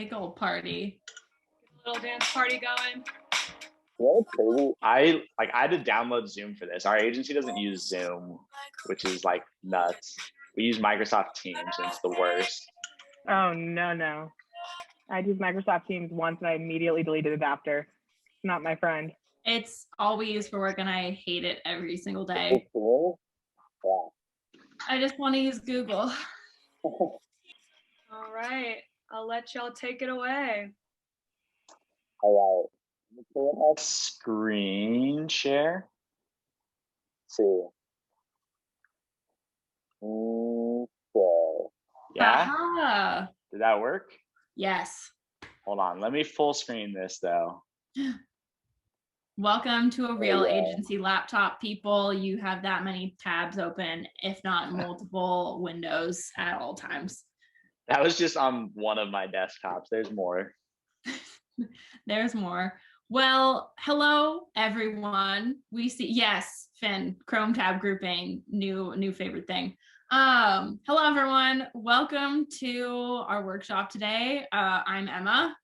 big old party. A little dance party going. Yeah, crazy. I had to download Zoom for this. Our agency doesn't use Zoom, which is like nuts. We use Microsoft Teams, and it's the worst. Oh, no. I used Microsoft Teams once and I immediately deleted it after. It's not my friend. It's all we use for work and I hate it every single day. Yeah. I just want to use Google. All right. I'll let y'all take it away. All right. Screen share. See. Okay. Yeah. Aha. Did that work? Yes. Hold on. Let me full screen this though. Welcome to a real agency laptop, people. You have that many tabs open, if not multiple windows at all times. That was just on one of my desktops. There's more. There's more. Well, hello, everyone. We see, yes, Finn, Chrome tab grouping, new favorite thing. Hello, everyone. Welcome to our workshop today. I'm Emma.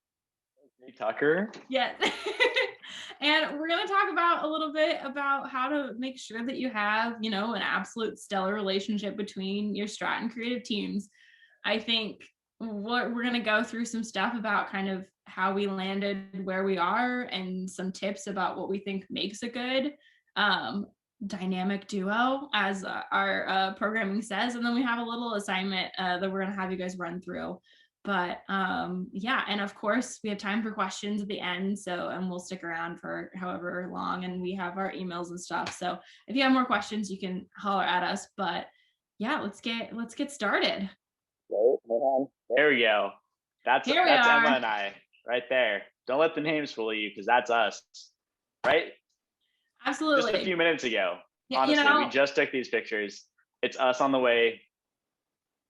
Hey, Tucker. Yes. And we're going to talk about a little bit about how to make sure that you have, an absolute stellar relationship between your Strat and creative teams. I think what we're going to go through some stuff about kind of how we landed where we are and some tips about what we think makes a good dynamic duo, as our programming says. And then we have a little assignment that we're going to have you guys run through. But yeah, and of course we have time for questions at the end, and we'll stick around for however long, and we have our emails and stuff. So if you have more questions, you can holler at us. But yeah, let's get started. There we go. That's Emma and I right there. Don't let the names fool you, because that's us, right? Absolutely. Just a few minutes ago. Yeah, honestly, we just took these pictures. It's us on the way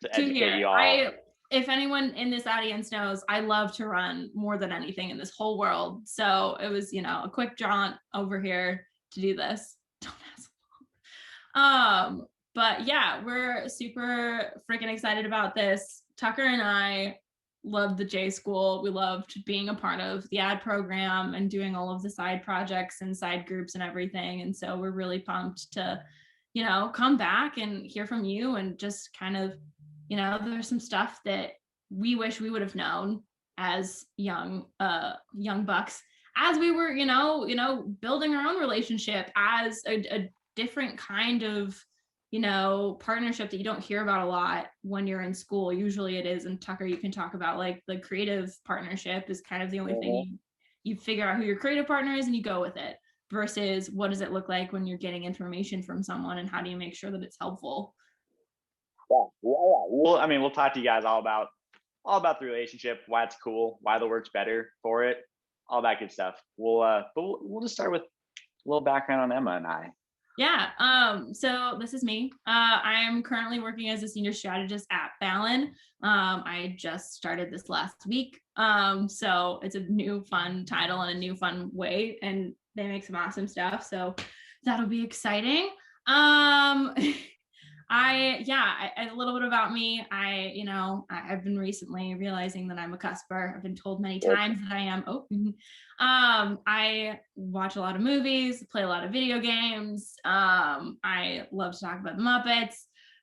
to educate you all. If anyone in this audience knows, I love to run more than anything in this whole world. So it was, a quick jaunt over here to do this. Don't ask. But yeah, we're super freaking excited about this. Tucker and I loved the J School. We loved being a part of the ad program and doing all of the side projects and side groups and everything. And so we're really pumped to, come back and hear from you and just kind of, there's some stuff that we wish we would have known as young bucks, as we were, building our own relationship as a different kind of, partnership that you don't hear about a lot when you're in school. Usually it is, and Tucker, you can talk about like the creative partnership is kind of the only thing you figure out who your creative partner is and you go with it, versus what does it look like when you're getting information from someone and how do you make sure that it's helpful? Yeah. Well, we'll talk to you guys all about the relationship, why it's cool, why the work's better for it, all that good stuff. But we'll just start with a little background on Emma and I. Yeah. So this is me. I'm currently working as a senior strategist at Fallon. I just started this last week. So it's a new fun title and a new fun way, and they make some awesome stuff. So that'll be exciting. A little bit about me. I've been recently realizing that I'm a cusper. I've been told many times that I am. I watch a lot of movies, play a lot of video games. I love to talk about the Muppets,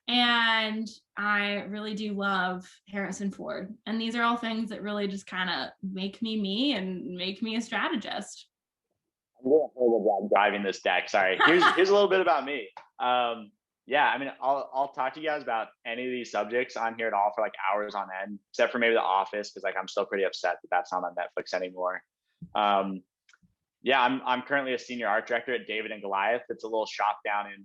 and I really do love Harrison Ford. And these are all things that really just kind of make me me and make me a strategist. I'm doing a horrible job driving this deck. Sorry. Here's a little bit about me. Yeah, I'll talk to you guys about any of these subjects on here at all for like hours on end, except for maybe The Office, because I'm still pretty upset that that's not on Netflix anymore. Yeah, I'm currently a senior art director at David&Goliath. It's a little shop down in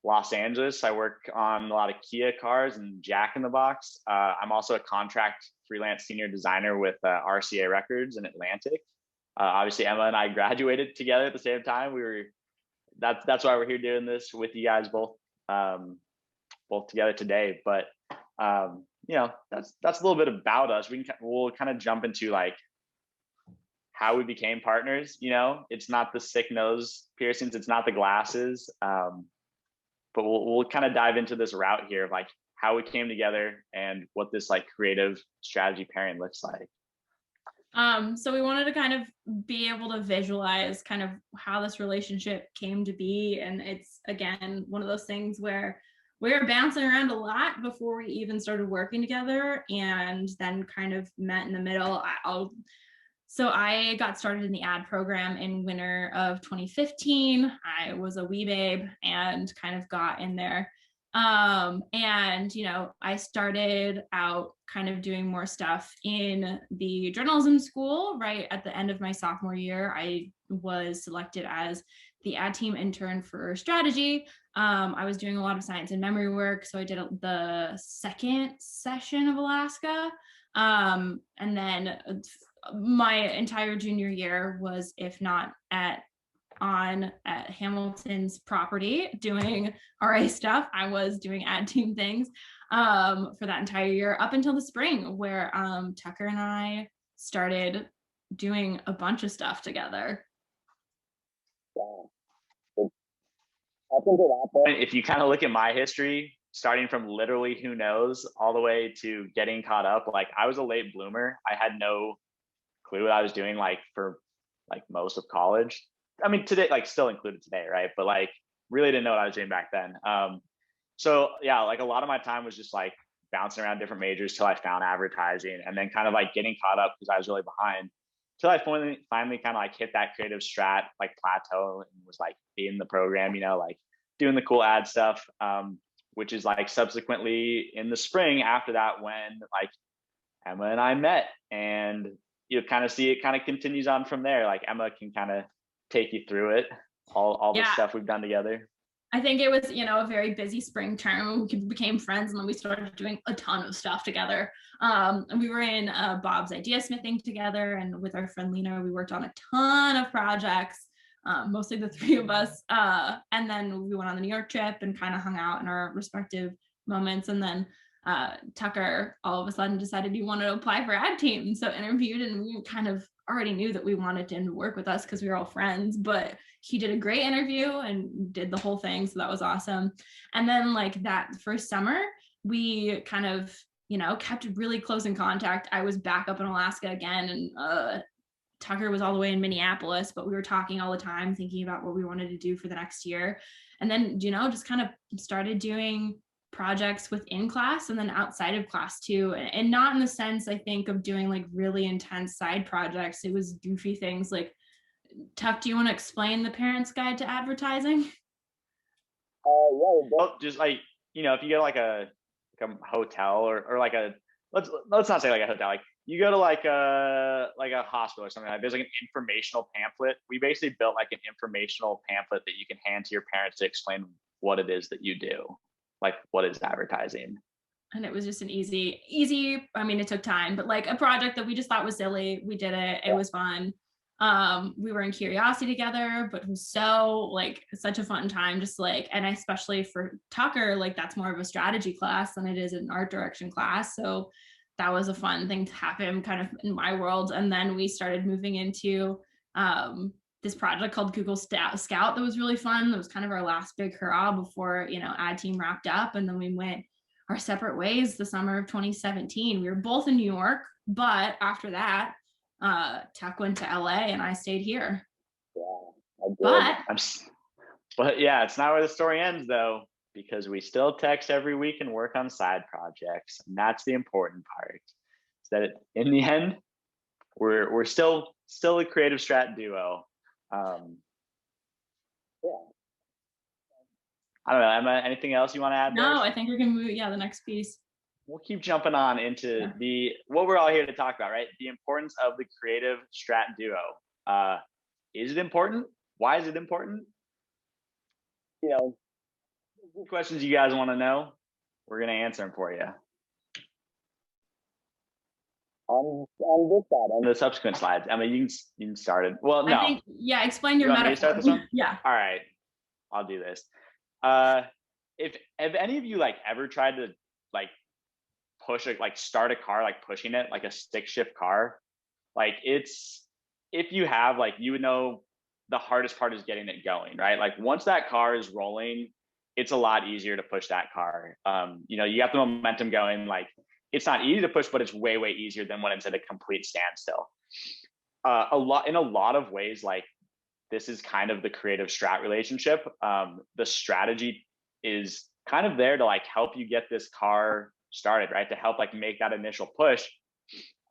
Los Angeles. I work on a lot of Kia cars and Jack in the Box. I'm also a contract freelance senior designer with RCA Records in Atlantic. Obviously, Emma and I graduated together at the same time. That's why we're here doing this with you guys both together today. But that's a little bit about us. We'll kind of jump into like how we became partners. It's not the sick nose piercings, it's not the glasses, but we'll kind of dive into this route here of like how we came together and what this like creative strategy pairing looks like. So we wanted to kind of be able to visualize kind of how this relationship came to be. And it's, again, one of those things where we were bouncing around a lot before we even started working together, and then kind of met in the middle. So I got started in the ad program in winter of 2015. I was a wee babe and kind of got in there. And, you know, I started out kind of doing more stuff in the journalism school. Right at the end of my sophomore year, I was selected as the ad team intern for strategy. I was doing a lot of science and memory work. So I did the second session of Alaska. And then my entire junior year was, if not at Hamilton's property doing RA stuff, I was doing ad team things for that entire year up until the spring, where Tucker and I started doing a bunch of stuff together. Up until that point, if you kind of look at my history, starting from literally who knows all the way to getting caught up, like I was a late bloomer. I had no clue what I was doing, like for like most of college. I mean, today, like still included today, right? But like really didn't know what I was doing back then. So yeah, like a lot of my time was just like bouncing around different majors till I found advertising, and then kind of like getting caught up because I was really behind, till I finally kind of like hit that creative strat like plateau and was like in the program, you know, like doing the cool ad stuff, which is like subsequently in the spring after that when like Emma and I met, and you kind of see it kind of continues on from there. Like Emma can kind of take you through it, all the stuff we've done together. I think it was, you know, a very busy spring term. We became friends, and then we started doing a ton of stuff together. And we were in Bob's idea smithing together, and with our friend Lena, we worked on a ton of projects, mostly the three of us. And then we went on the New York trip and kind of hung out in our respective moments. And then Tucker all of a sudden decided he wanted to apply for ad team, so interviewed, and we kind of already knew that we wanted him to work with us because we were all friends, but he did a great interview and did the whole thing, so that was awesome. And then like that first summer, we kind of, you know, kept really close in contact. I was back up in Alaska again, and Tucker was all the way in Minneapolis, but we were talking all the time, thinking about what we wanted to do for the next year. And then, you know, just kind of started doing projects within class and then outside of class too. And not in the sense, I think, of doing like really intense side projects. It was goofy things like, Tuck, do you want to explain the Parent's Guide to Advertising? Well, just like, you know, if you go to like a hotel or like a, let's not say like a hotel, like you go to like a hospital or something, like there's like an informational pamphlet. We basically built like an informational pamphlet that you can hand to your parents to explain what it is that you do, like what is advertising. And it was just an easy, I mean, it took time, but like a project that we just thought was silly. We did it. It was fun. We were in Curiosity together, but it was so like such a fun time, just like, and especially for Tucker, like that's more of a strategy class than it is an art direction class. So that was a fun thing to have him kind of in my world. And then we started moving into this project called Google Scout that was really fun. That was kind of our last big hurrah before, you know, ad team wrapped up. And then we went our separate ways the summer of 2017. We were both in New York, but after that, Tuck went to LA and I stayed here. Yeah, but yeah, it's not where the story ends though, because we still text every week and work on side projects. And that's the important part. Is that in the end, we're still a creative strat duo. Yeah. I don't know, Emma, anything else you want to add? No, I think we're gonna move, the next piece. We'll keep jumping on into what we're all here to talk about, right? The importance of the creative strat duo. Is it important? Why is it important? You know, questions you guys want to know, we're going to answer them for you. On this side, on the subsequent slides. I mean, you can start it. Well, no. I think, explain your metaphor. Me to start this one? Yeah. All right, I'll do this. If any of you like ever tried to like push it, like start a car, like pushing it, like a stick shift car, like it's, if you have, like, you would know the hardest part is getting it going, right? Like once that car is rolling, it's a lot easier to push that car. You know, you have the momentum going, like it's not easy to push, but it's way, way easier than when it's at a complete standstill. in a lot of ways, like this is kind of the creative strat relationship. The strategy is kind of there to like help you get this car started, right? To help like make that initial push.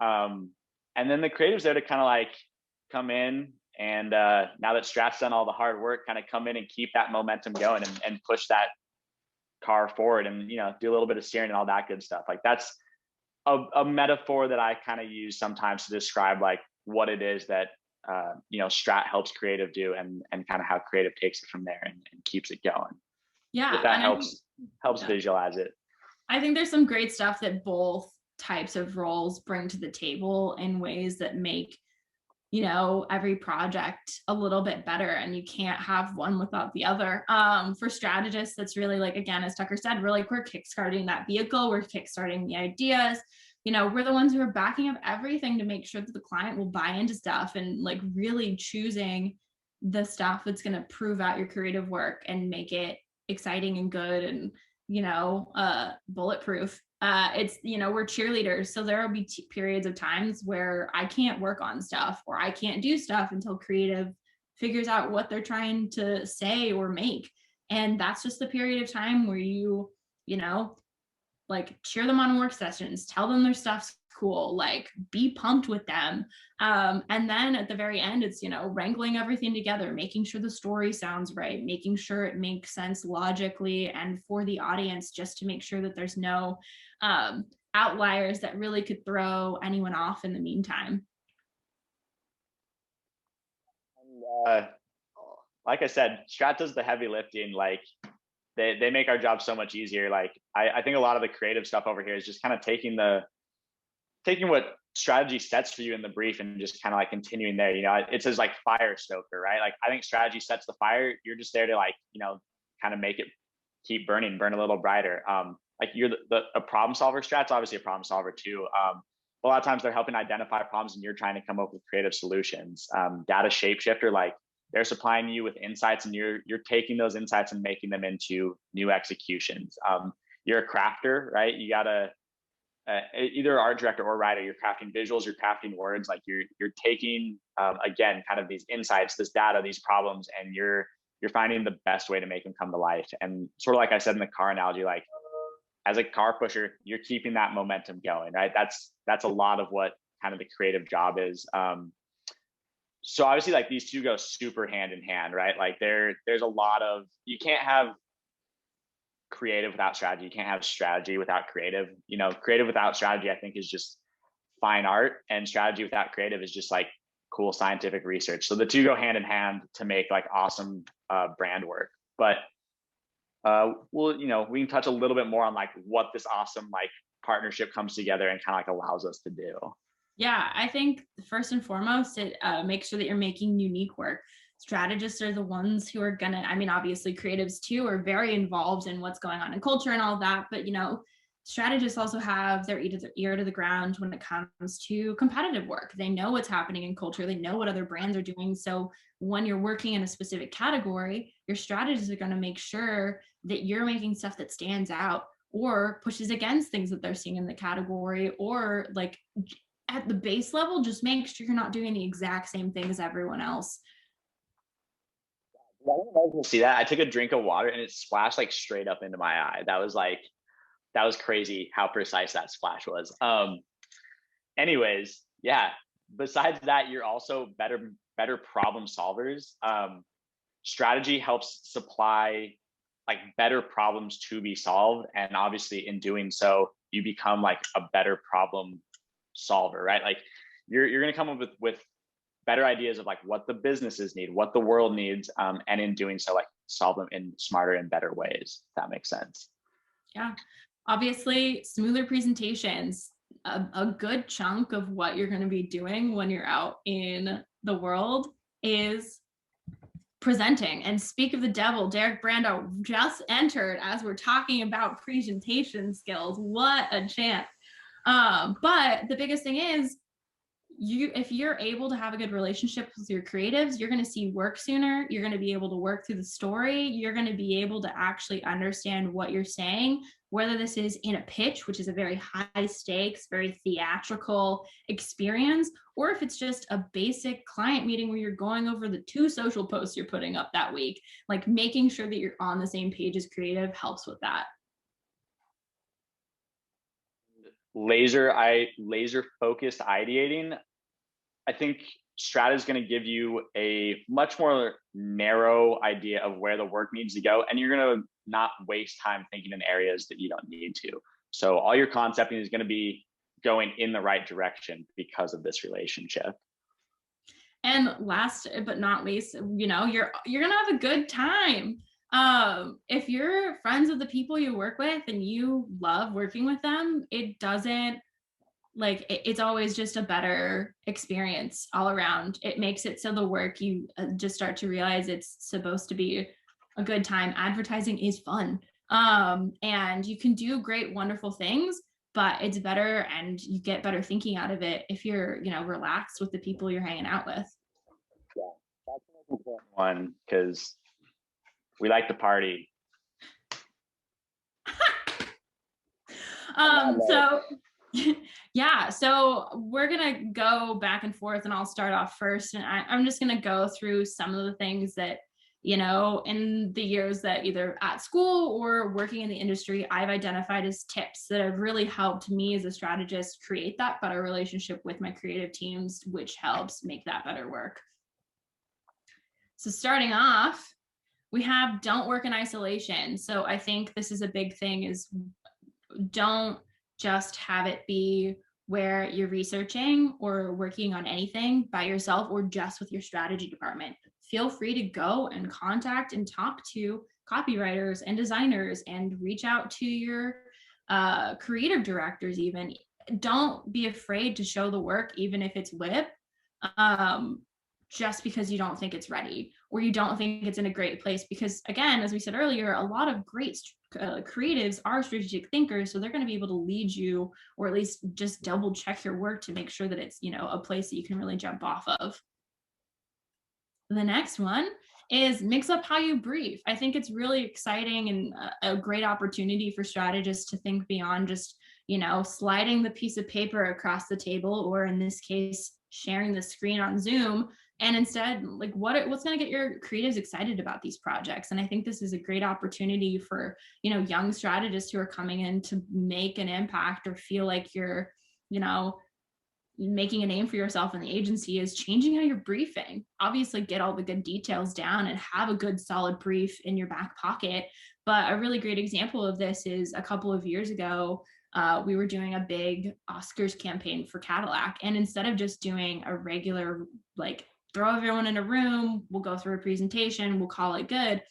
And then the creative's there to kind of like come in and now that Strat's done all the hard work, kind of come in and keep that momentum going and push that car forward and, you know, do a little bit of steering and all that good stuff. Like that's a metaphor that I kind of use sometimes to describe like what it is that, you know, Strat helps creative do and kind of how creative takes it from there and keeps it going. Yeah. If that helps visualize it. I think there's some great stuff that both types of roles bring to the table in ways that make, you know, every project a little bit better, and you can't have one without the other. For strategists, that's really like, again, as Tucker said, we're kickstarting that vehicle, we're kickstarting the ideas. You know, we're the ones who are backing up everything to make sure that the client will buy into stuff and like really choosing the stuff that's going to prove out your creative work and make it exciting and good and, you know, bulletproof. It's, you know, we're cheerleaders. So there will be periods of times where I can't work on stuff or I can't do stuff until creative figures out what they're trying to say or make. And that's just the period of time where you know, like cheer them on work sessions, tell them their stuff's cool, like be pumped with them. And then at the very end, it's, you know, wrangling everything together, making sure the story sounds right, making sure it makes sense logically and for the audience, just to make sure that there's no outliers that really could throw anyone off in the meantime. And, like I said, Strat does the heavy lifting. Like they make our job so much easier. Like I think a lot of the creative stuff over here is just kind of taking what strategy sets for you in the brief and just kind of like continuing there. You know, it says like fire stoker, right? Like I think strategy sets the fire. You're just there to like, you know, kind of make it keep burning, burn a little brighter. Like you're a problem solver. Strat's obviously a problem solver too. A lot of times they're helping identify problems and you're trying to come up with creative solutions. Data shapeshifter, like they're supplying you with insights and you're taking those insights and making them into new executions. You're a crafter, right? You gotta either art director or writer. You're crafting visuals, you're crafting words. Like you're taking again kind of these insights, this data, these problems, and you're finding the best way to make them come to life. And sort of like I said in the car analogy, like as a car pusher, you're keeping that momentum going, right? That's a lot of what kind of the creative job is. So obviously like these two go super hand in hand, right? Like there's a lot of, you can't have creative without strategy. You can't have strategy without creative. You know, creative without strategy, I think, is just fine art, and strategy without creative is just like cool scientific research. So the two go hand in hand to make like awesome brand work. But you know, we can touch a little bit more on like what this awesome like partnership comes together and kind of like allows us to do. Yeah, I think first and foremost, it makes sure that you're making unique work. Strategists are the ones who are gonna, I mean, obviously creatives too are very involved in what's going on in culture and all that, but you know, strategists also have their ear to the ground when it comes to competitive work. They know what's happening in culture. They know what other brands are doing. So when you're working in a specific category, your strategists are going to make sure that you're making stuff that stands out or pushes against things that they're seeing in the category, or like at the base level, just make sure you're not doing the exact same thing as everyone else. See that? I took a drink of water and it splashed like straight up into my eye. That was crazy how precise that splash was. Anyways, yeah, besides that, you're also better problem solvers. Strategy helps supply like better problems to be solved. And obviously in doing so, you become like a better problem solver, right? Like you're going to come up with better ideas of like what the businesses need, what the world needs. And in doing so, like solve them in smarter and better ways, if that makes sense. Yeah. Obviously, smoother presentations, a good chunk of what you're going to be doing when you're out in the world is presenting. And speak of the devil, Derek Brando just entered as we're talking about presentation skills. What a chance. But the biggest thing is, if you're able to have a good relationship with your creatives, you're going to see work sooner. You're going to be able to work through the story. You're going to be able to actually understand what you're saying whether this is in a pitch, which is a very high stakes, very theatrical experience, or if it's just a basic client meeting where you're going over the 2 social posts you're putting up that week, like making sure that you're on the same page as creative helps with that. Laser focused ideating. I think Strat is going to give you a much more narrow idea of where the work needs to go, and you're going to not waste time thinking in areas that you don't need to. So all your concepting is going to be going in the right direction because of this relationship. And last but not least, you know, you're going to have a good time. If you're friends with the people you work with and you love working with them, it doesn't, like, it's always just a better experience all around. It makes it so the work, you just start to realize it's supposed to be a good time. Advertising is fun. And you can do great, wonderful things, but it's better and you get better thinking out of it if you're, you know, relaxed with the people you're hanging out with. Yeah, that's an important one because we like to party. So yeah, so we're gonna go back and forth, and I'll start off first, and I'm just gonna go through some of the things that, you know, in the years that either at school or working in the industry, I've identified as tips that have really helped me as a strategist create that better relationship with my creative teams, which helps make that better work. So starting off, we have don't work in isolation. So I think this is a big thing, is don't just have it be where you're researching or working on anything by yourself or just with your strategy department. Feel free to go and contact and talk to copywriters and designers and reach out to your creative directors even. Don't be afraid to show the work, even if it's WIP, just because you don't think it's ready or you don't think it's in a great place. Because again, as we said earlier, a lot of great creatives are strategic thinkers, so they're going to be able to lead you, or at least just double check your work to make sure that it's, you know, a place that you can really jump off of. The next one is mix up how you brief. I think it's really exciting and a great opportunity for strategists to think beyond just, you know, sliding the piece of paper across the table, or in this case, sharing the screen on Zoom, and instead, like, what's going to get your creatives excited about these projects. And I think this is a great opportunity for, you know, young strategists who are coming in to make an impact or feel like you're, you know, making a name for yourself in the agency, is changing how you're briefing. Obviously, get all the good details down and have a good solid brief in your back pocket. But a really great example of this is a couple of years ago, we were doing a big Oscars campaign for Cadillac. And instead of just doing a regular, like, throw everyone in a room, we'll go through a presentation, we'll call it good,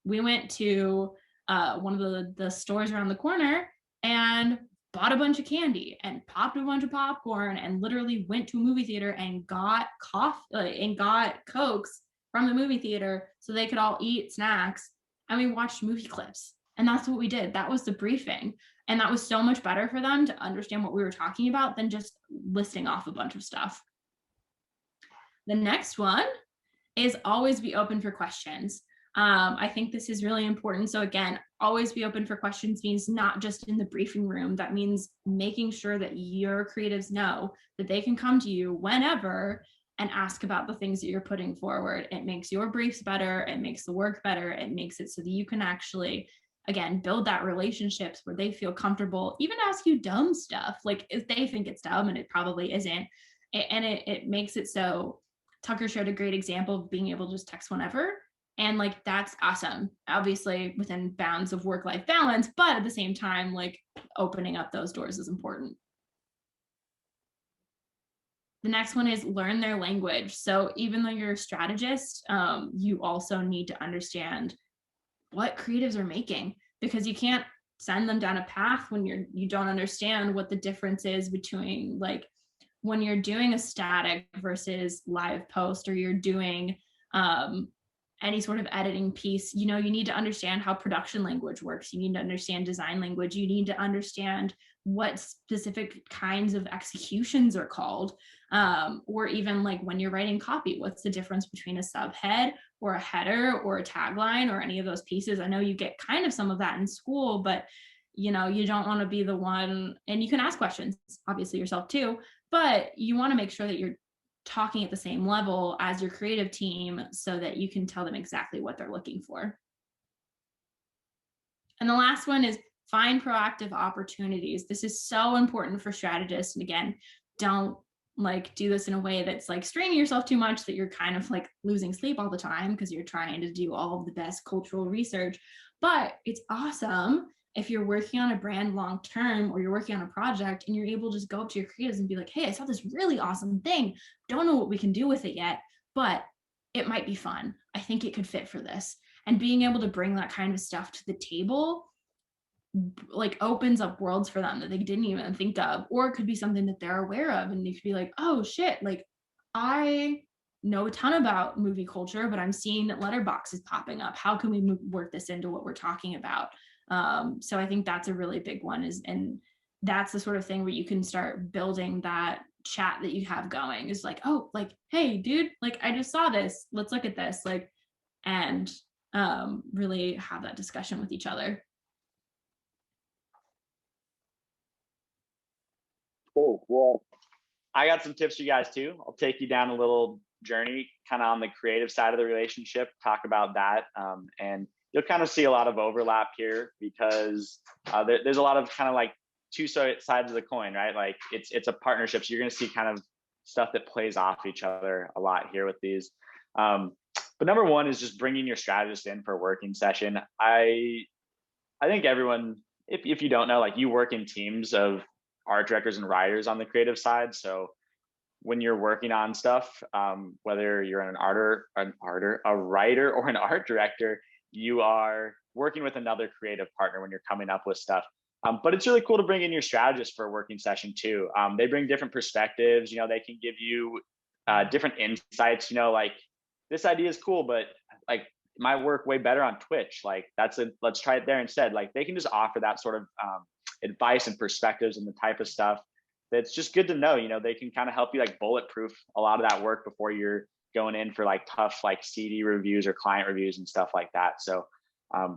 we went to one of the stores around the corner and bought a bunch of candy and popped a bunch of popcorn and literally went to a movie theater and got coffee and got Cokes from the movie theater so they could all eat snacks. And we watched movie clips. And that's what we did. That was the briefing. And that was so much better for them to understand what we were talking about than just listing off a bunch of stuff. The next one is always be open for questions. I think this is really important. So again, always be open for questions means not just in the briefing room. That means making sure that your creatives know that they can come to you whenever and ask about the things that you're putting forward. It makes your briefs better. It makes the work better. It makes it so that you can actually, again, build that relationships where they feel comfortable, even ask you dumb stuff. Like, if they think it's dumb and it probably isn't. And it makes it so Tucker showed a great example of being able to just text whenever. And like, that's awesome, obviously within bounds of work-life balance, but at the same time, like, opening up those doors is important. The next one is learn their language. So even though you're a strategist, you also need to understand what creatives are making, because you can't send them down a path when you don't understand what the difference is between, like, when you're doing a static versus live post, or you're doing any sort of editing piece. You know, you need to understand how production language works. You need to understand design language. You need to understand what specific kinds of executions are called, or even like when you're writing copy, what's the difference between a subhead or a header or a tagline or any of those pieces. I know you get kind of some of that in school, but you know, you don't want to be the one, and you can ask questions, obviously yourself too, but you want to make sure that you're talking at the same level as your creative team so that you can tell them exactly what they're looking for. And the last one is find proactive opportunities. This is so important for strategists. And again, don't like do this in a way that's like straining yourself too much that you're kind of like losing sleep all the time because you're trying to do all of the best cultural research. But it's awesome if you're working on a brand long term, or you're working on a project and you're able to just go up to your creatives and be like, hey, I saw this really awesome thing. Don't know what we can do with it yet, but it might be fun. I think it could fit for this. And being able to bring that kind of stuff to the table like opens up worlds for them that they didn't even think of, or it could be something that they're aware of and they could be like, oh shit, like I know a ton about movie culture, but I'm seeing that Letterboxd is popping up. How can we work this into what we're talking about? So I think that's a really big one, and that's the sort of thing where you can start building that chat that you have going, is like, oh, like, hey dude, like I just saw this, let's look at this, like, and really have that discussion with each other. Cool. Well, I got some tips for you guys too. I'll take you down a little journey kind of on the creative side of the relationship, talk about that. And you'll kind of see a lot of overlap here because there's a lot of kind of like two sides of the coin, right? Like it's a partnership. So you're going to see kind of stuff that plays off each other a lot here with these. But number one is just bringing your strategist in for a working session. I think everyone, if you don't know, like you work in teams of art directors and writers on the creative side. So when you're working on stuff, whether you're a writer or an art director, you are working with another creative partner when you're coming up with stuff. But it's really cool to bring in your strategist for a working session too. They bring different perspectives. You know, they can give you different insights. You know, like this idea is cool, but like it might work way better on Twitch. Like let's try it there instead. Like they can just offer that sort of advice and perspectives and the type of stuff that's just good to know. You know, they can kind of help you like bulletproof a lot of that work before you're going in for like tough like CD reviews or client reviews and stuff like that. So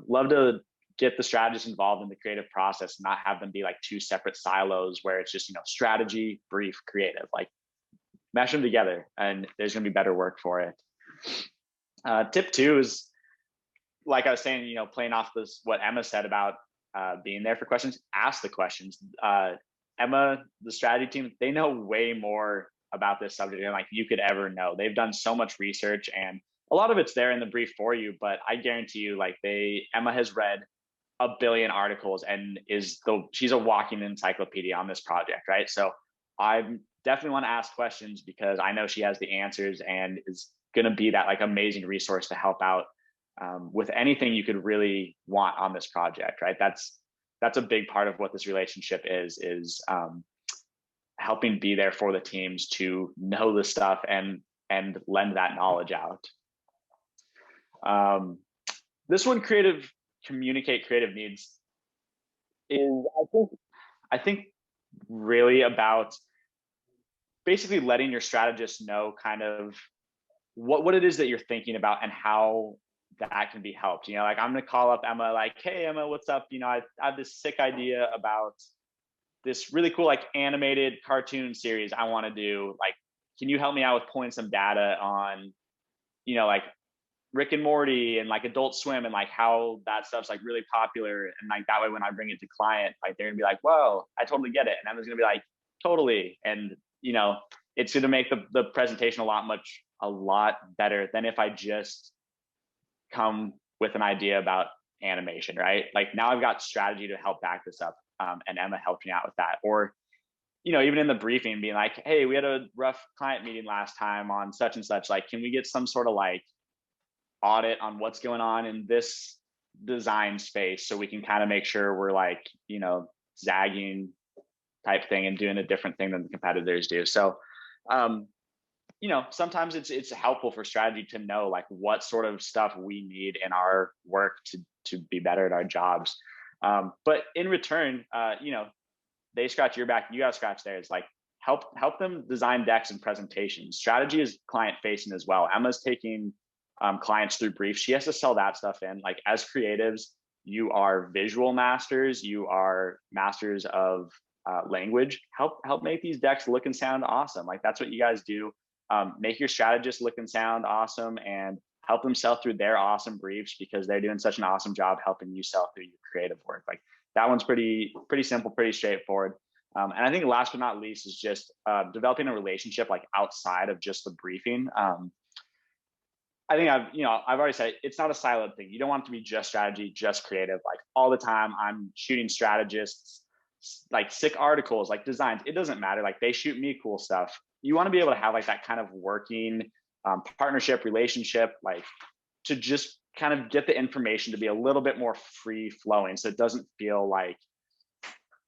love to get the strategists involved in the creative process, not have them be like two separate silos where it's just, you know, strategy, brief, creative, like mesh them together and there's going to be better work for it. Tip two is, like I was saying, you know, playing off this, what Emma said about being there for questions, ask the questions. Emma, the strategy team, they know way more about this subject than like you could ever know. They've done so much research and a lot of it's there in the brief for you, but I guarantee you, like Emma has read a billion articles and she's a walking encyclopedia on this project, right? So I definitely want to ask questions because I know she has the answers and is going to be that like amazing resource to help out with anything you could really want on this project, right? That's a big part of what this relationship is helping be there for the teams to know the stuff and lend that knowledge out. This one, communicate creative needs, is I think really about basically letting your strategist know kind of what it is that you're thinking about and how that can be helped. You know, like I'm gonna call up Emma, like, hey Emma, what's up? You know, I have this sick idea about this really cool like animated cartoon series I want to do. Like, can you help me out with pulling some data on, you know, like Rick and Morty and like Adult Swim and like how that stuff's like really popular. And like that way when I bring it to client, like they're gonna be like, whoa, I totally get it. And Emma's gonna be like, totally. And you know, it's gonna make the presentation a lot better than if I just come with an idea about animation, right? Like now I've got strategy to help back this up. And Emma helped me out with that. Or, you know, even in the briefing being like, hey, we had a rough client meeting last time on such and such, like, can we get some sort of like audit on what's going on in this design space so we can kind of make sure we're like, you know, zagging type thing and doing a different thing than the competitors do. So, you know, sometimes it's helpful for strategy to know like what sort of stuff we need in our work to be better at our jobs. But in return, you know, they scratch your back, you got to scratch theirs. Like help them design decks and presentations. Strategy is client facing as well. Emma's taking clients through briefs. She has to sell that stuff in. Like as creatives, you are visual masters, you are masters of language. Help make these decks look and sound awesome. Like that's what you guys do. Make your strategists look and sound awesome, and help them sell through their awesome briefs, because they're doing such an awesome job helping you sell through your creative work. Like that one's pretty simple, pretty straightforward. And I think last but not least is just developing a relationship like outside of just the briefing. I think I've already said it's not a siloed thing. You don't want it to be just strategy, just creative. Like all the time I'm shooting strategists, like sick articles, like designs. It doesn't matter. Like they shoot me cool stuff. You want to be able to have like that kind of working partnership, relationship, like to just kind of get the information to be a little bit more free flowing. So it doesn't feel like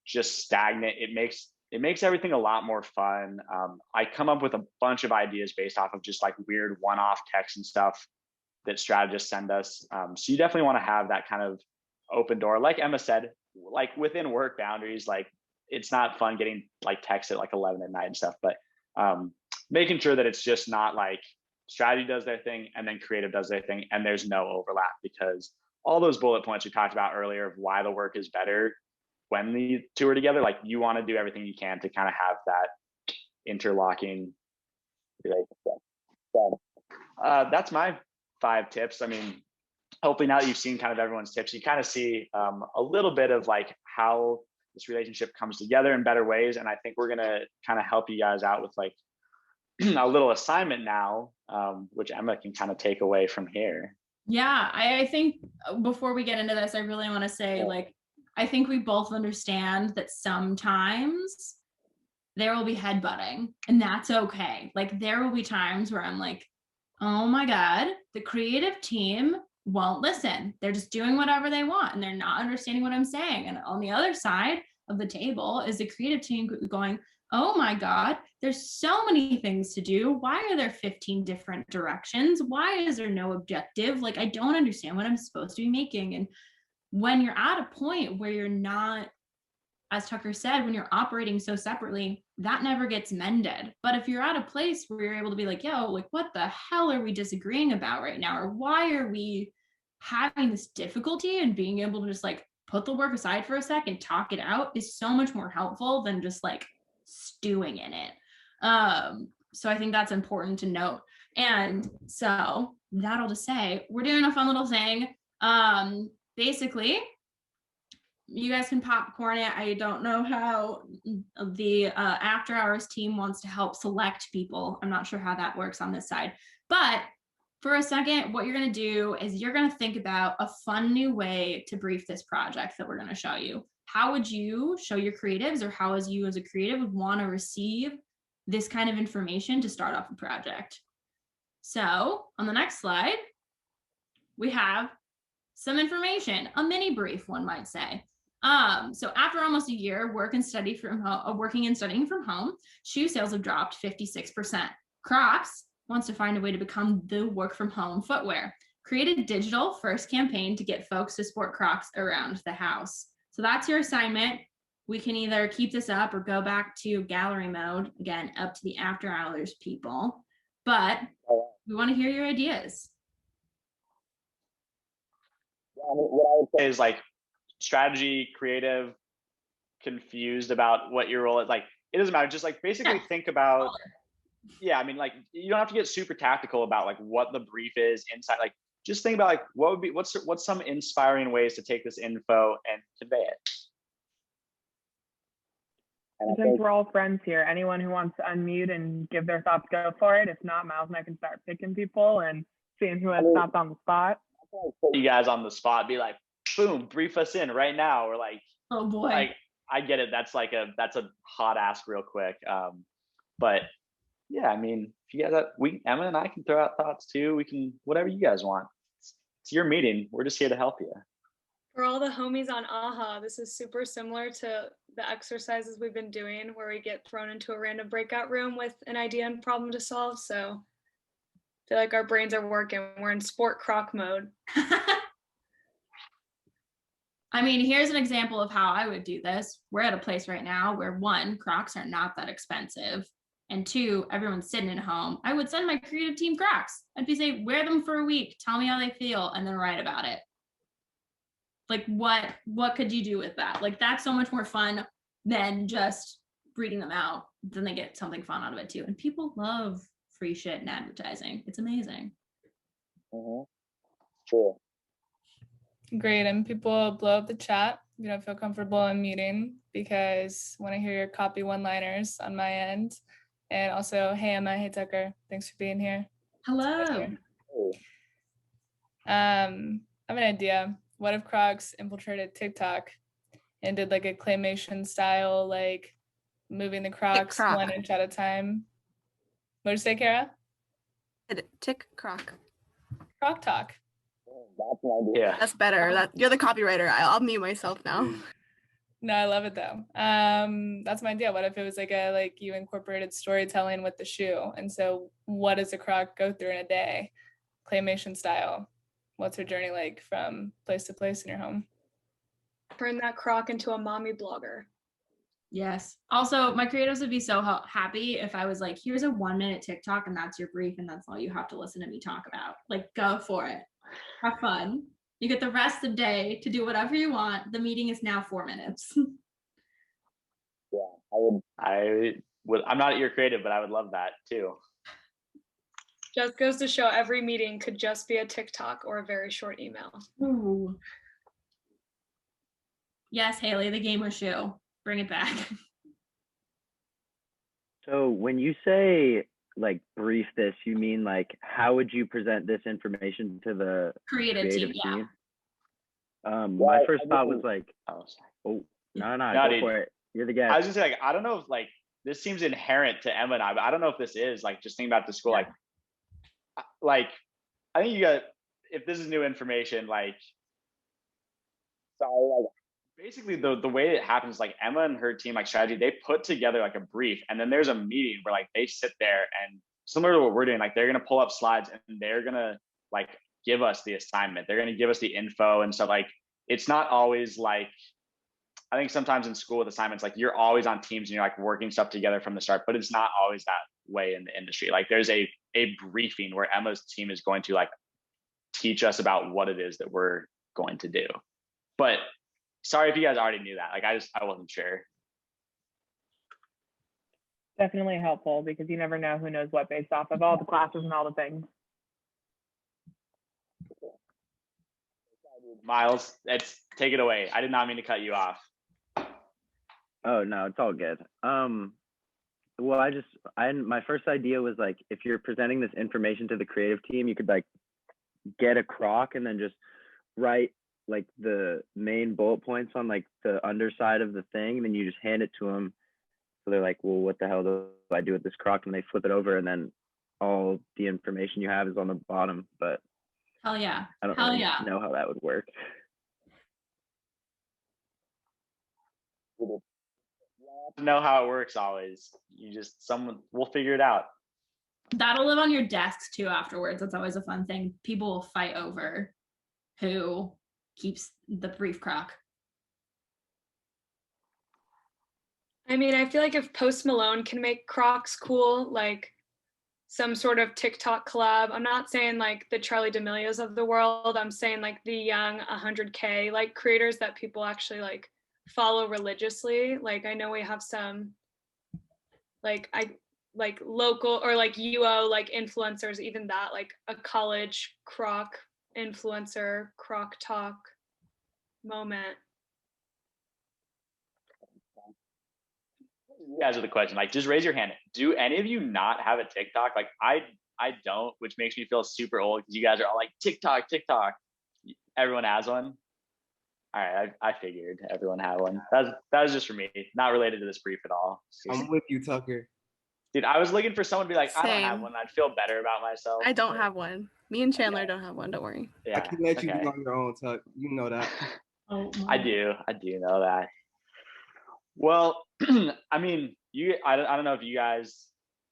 just stagnant. It makes everything a lot more fun. I come up with a bunch of ideas based off of just like weird one-off text and stuff that strategists send us. So you definitely want to have that kind of open door. Like Emma said, like within work boundaries, like it's not fun getting like text at like 11 at night and stuff, but making sure that it's just not like strategy does their thing and then creative does their thing and there's no overlap, because all those bullet points we talked about earlier of why the work is better when the two are together, like you want to do everything you can to kind of have that interlocking relationship. So that's my 5 tips. I mean, hopefully now that you've seen kind of everyone's tips, you kind of see a little bit of like how this relationship comes together in better ways. And I think we're going to kind of help you guys out with like a little assignment now, which Emma can kind of take away from here. Yeah, I think before we get into this, I really want to say, like, I think we both understand that sometimes there will be headbutting, and that's okay. Like, there will be times where I'm like, oh my God, the creative team won't listen. They're just doing whatever they want, and they're not understanding what I'm saying. And on the other side of the table is the creative team going, oh my God, there's so many things to do. Why are there 15 different directions? Why is there no objective? Like, I don't understand what I'm supposed to be making. And when you're at a point where you're not, as Tucker said, when you're operating so separately, that never gets mended. But if you're at a place where you're able to be like, yo, like, what the hell are we disagreeing about right now? Or why are we having this difficulty, and being able to just like put the work aside for a second, talk it out, is so much more helpful than just like stewing in it. So I think that's important to note. And so that'll just say, we're doing a fun little thing. Basically, you guys can popcorn it. I don't know how the After Hours team wants to help select people. I'm not sure how that works on this side. But for a second, what you're going to do is you're going to think about a fun new way to brief this project that we're going to show you. How would you show your creatives, or how as you as a creative would want to receive this kind of information to start off a project? So on the next slide, we have some information, a mini brief, one might say. So after almost a year working and studying from home, shoe sales have dropped 56%. Crocs wants to find a way to become the work from home footwear. Create a digital first campaign to get folks to sport Crocs around the house. So that's your assignment. We can either keep this up or go back to gallery mode, again, up to the After Hours people, but we want to hear your ideas. What I would say is like strategy, creative, confused about what your role is. Like, it doesn't matter. Just like basically think about, I mean, like you don't have to get super tactical about like what the brief is inside. Like, just think about like what's some inspiring ways to take this info and convey it. And since we're all friends here, anyone who wants to unmute and give their thoughts, go for it. If not, Miles and I can start picking people and seeing who has thoughts on the spot. Put you guys on the spot, be like, boom, brief us in right now. Or like, oh boy, like I get it. That's a hot ask real quick. But yeah, I mean, if you guys Emma and I can throw out thoughts too. We can, whatever you guys want. It's your meeting. We're just here to help you. For all the homies on AHA, this is super similar to the exercises we've been doing where we get thrown into a random breakout room with an idea and problem to solve. So I feel like our brains are working. We're in sport croc mode. I mean, here's an example of how I would do this. We're at a place right now where 1, Crocs are not that expensive. And 2, everyone's sitting at home. I would send my creative team Crocs. I'd be say, wear them for a week, tell me how they feel, and then write about it. Like what could you do with that? Like that's so much more fun than just reading them out. Then they get something fun out of it too. And people love free shit and advertising. It's amazing. Sure. Great. And people blow up the chat. You don't feel comfortable unmuting because I want to hear your copy one-liners on my end. And also, hey Emma, hey Tucker, thanks for being here. Hello. I have an idea. What if Crocs infiltrated TikTok and did like a claymation style, like moving the Crocs 1 inch at a time? What'd you say, Kara? Tick Croc. Croc talk. That's my idea. Yeah. That's better. You're the copywriter. I'll mute myself now. No, I love it though. That's my idea. What if it was like you incorporated storytelling with the shoe? And so what does a Croc go through in a day? Claymation style. What's her journey like from place to place in your home? Turn that Croc into a mommy blogger. Yes. Also, my creatives would be so happy if I was like, here's a 1-minute TikTok and that's your brief and that's all you have to listen to me talk about. Like, go for it. Have fun. You get the rest of the day to do whatever you want. The meeting is now 4 minutes. Yeah, I would. I'm not your creative, but I would love that too. Just goes to show every meeting could just be a TikTok or a very short email. Ooh. Yes, Haley, the gamer shoe. Bring it back. So when you say like brief this, you mean like how would you present this information to the Creative team? team? Yeah. My first thought was like, no, go for it. You're the guest. I was just like, I don't know if like this seems inherent to Emma and I, but I don't know if this is like just thinking about the school. Like I think you got, if this is new information, like sorry, like basically the way it happens, like Emma and her team, like strategy, they put together like a brief, and then there's a meeting where like they sit there and similar to what we're doing, like they're gonna pull up slides and they're gonna like give us the assignment. They're gonna give us the info and stuff. Like it's not always like, I think sometimes in school with assignments, like you're always on teams and you're like working stuff together from the start, but it's not always that way in the industry. Like there's a briefing where Emma's team is going to like teach us about what it is that we're going to do. But sorry if you guys already knew that. Like I wasn't sure. Definitely helpful because you never know who knows what based off of all the classes and all the things. Miles, take it away. I did not mean to cut you off. Oh no, it's all good. Well, my first idea was like, if you're presenting this information to the creative team, you could like get a Croc and then just write like the main bullet points on like the underside of the thing, and then you just hand it to them. So they're like, well, what the hell do I do with this Croc? And they flip it over, and then all the information you have is on the bottom. But hell yeah, I don't really know how that would work. To know how it works always. We'll figure it out. That'll live on your desks too afterwards. That's always a fun thing. People will fight over who keeps the brief Croc. I mean, I feel like if Post Malone can make Crocs cool, like some sort of TikTok collab, I'm not saying like the Charli D'Amelio's of the world, I'm saying like the young 100K like creators that people actually like follow religiously. Like I know we have some like local or like UO like influencers, even that, like a college Croc influencer, Croc talk moment. You guys are the question. Like just raise your hand. Do any of you not have a TikTok? Like I don't, which makes me feel super old because you guys are all like TikTok. Everyone has one. All right, I figured everyone had one. That was just for me, not related to this brief at all. I'm with you, Tucker. Dude, I was looking for someone to be like, Same. I don't have one. I'd feel better about myself. I don't have one. Me and Chandler don't have one. Don't worry. Yeah, I can let you be on your own, Tuck. You know that. Oh, I do know that. Well, I mean, I don't know if you guys,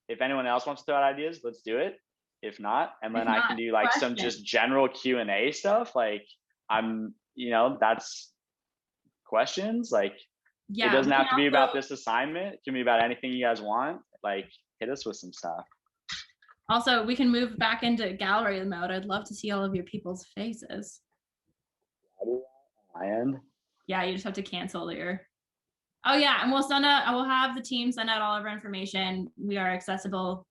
if anyone else wants to throw out ideas, let's do it. If not, Emma and I can do like some just general Q&A stuff. Like that's questions. Like it doesn't have to be about this assignment. It can be about anything you guys want. Like hit us with some stuff. Also, we can move back into gallery mode. I'd love to see all of your people's faces. my end. Yeah, you just have to cancel your. Oh yeah, and I will have the team send out all of our information. We are accessible,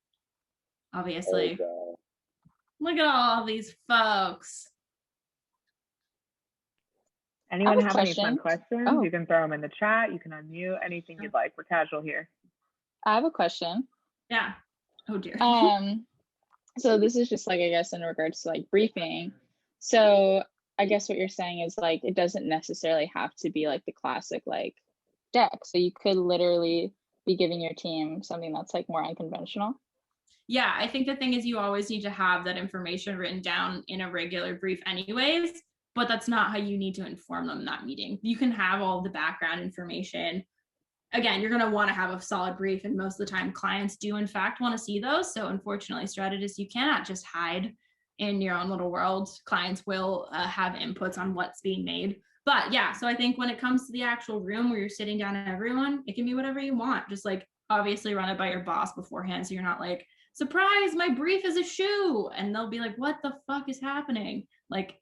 obviously. Okay. Look at all these folks. Anyone I have have a any fun question. questions? Oh. You can throw them in the chat. You can unmute anything you'd like. We're casual here. I have a question. Yeah. Oh dear. So this is just like, I guess, in regards to like briefing. So I guess what you're saying is like, it doesn't necessarily have to be like the classic like deck. So you could literally be giving your team something that's like more unconventional. Yeah, I think the thing is you always need to have that information written down in a regular brief anyways, but that's not how you need to inform them in that meeting. You can have all the background information. Again, you're going to want to have a solid brief, and most of the time clients do in fact want to see those. So unfortunately, strategists, you cannot just hide in your own little world. Clients will have inputs on what's being made. But yeah, so I think when it comes to the actual room where you're sitting down and everyone, it can be whatever you want. Just like obviously run it by your boss beforehand, so you're not like, surprise, my brief is a shoe, and they'll be like, what the fuck is happening? Like,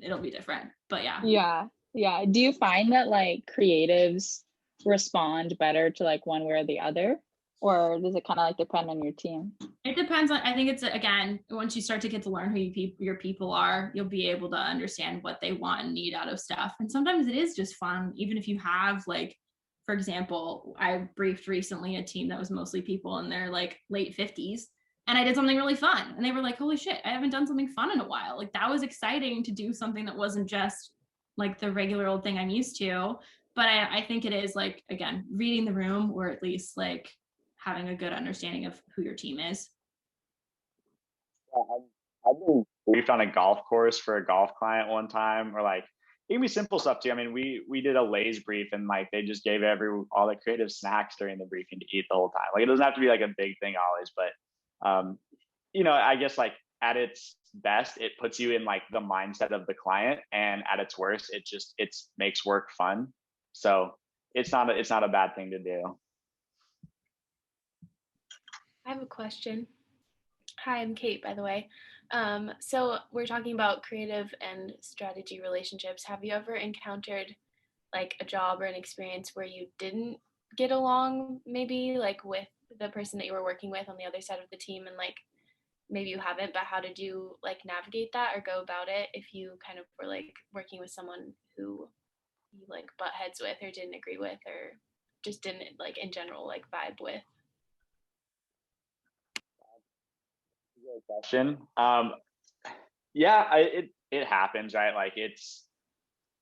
it'll be different. But yeah. Yeah. Do you find that like creatives respond better to like one way or the other, or does it kind of like depend on your team? It depends on, I think it's, again, once you start to get to learn who your people are, you'll be able to understand what they want and need out of stuff. And sometimes it is just fun, even if you have like, for example, I briefed recently a team that was mostly people in their like late 50s, and I did something really fun, and they were like, holy shit, I haven't done something fun in a while. Like that was exciting to do something that wasn't just like the regular old thing I'm used to. But I think it is like, again, reading the room, or at least like having a good understanding of who your team is. I've been briefed on a golf course for a golf client one time, or like it can be simple stuff too. I mean, we did a Lay's brief, and like they just gave all the creative snacks during the briefing to eat the whole time. Like it doesn't have to be like a big thing always, but you know, I guess like at its best, it puts you in like the mindset of the client, and at its worst, it makes work fun. So it's not a bad thing to do. I have a question. Hi, I'm Kate, by the way. So we're talking about creative and strategy relationships. Have you ever encountered like a job or an experience where you didn't get along, maybe like with the person that you were working with on the other side of the team, and like maybe you haven't, but how did you like navigate that or go about it if you kind of were like working with someone who you like butt heads with or didn't agree with or just didn't like in general like vibe with? Question. Yeah, it happens, right? Like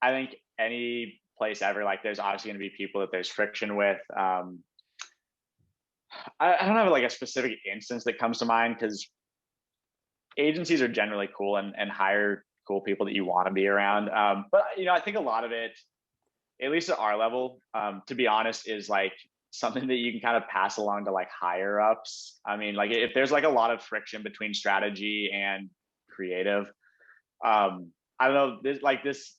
I think any place ever, like there's obviously going to be people that there's friction with. I don't have like a specific instance that comes to mind, because agencies are generally cool and hire cool people that you want to be around. But you know, I think a lot of it, at least at our level, to be honest, is like something that you can kind of pass along to like higher ups. I mean, like if there's like a lot of friction between strategy and creative, I don't know, this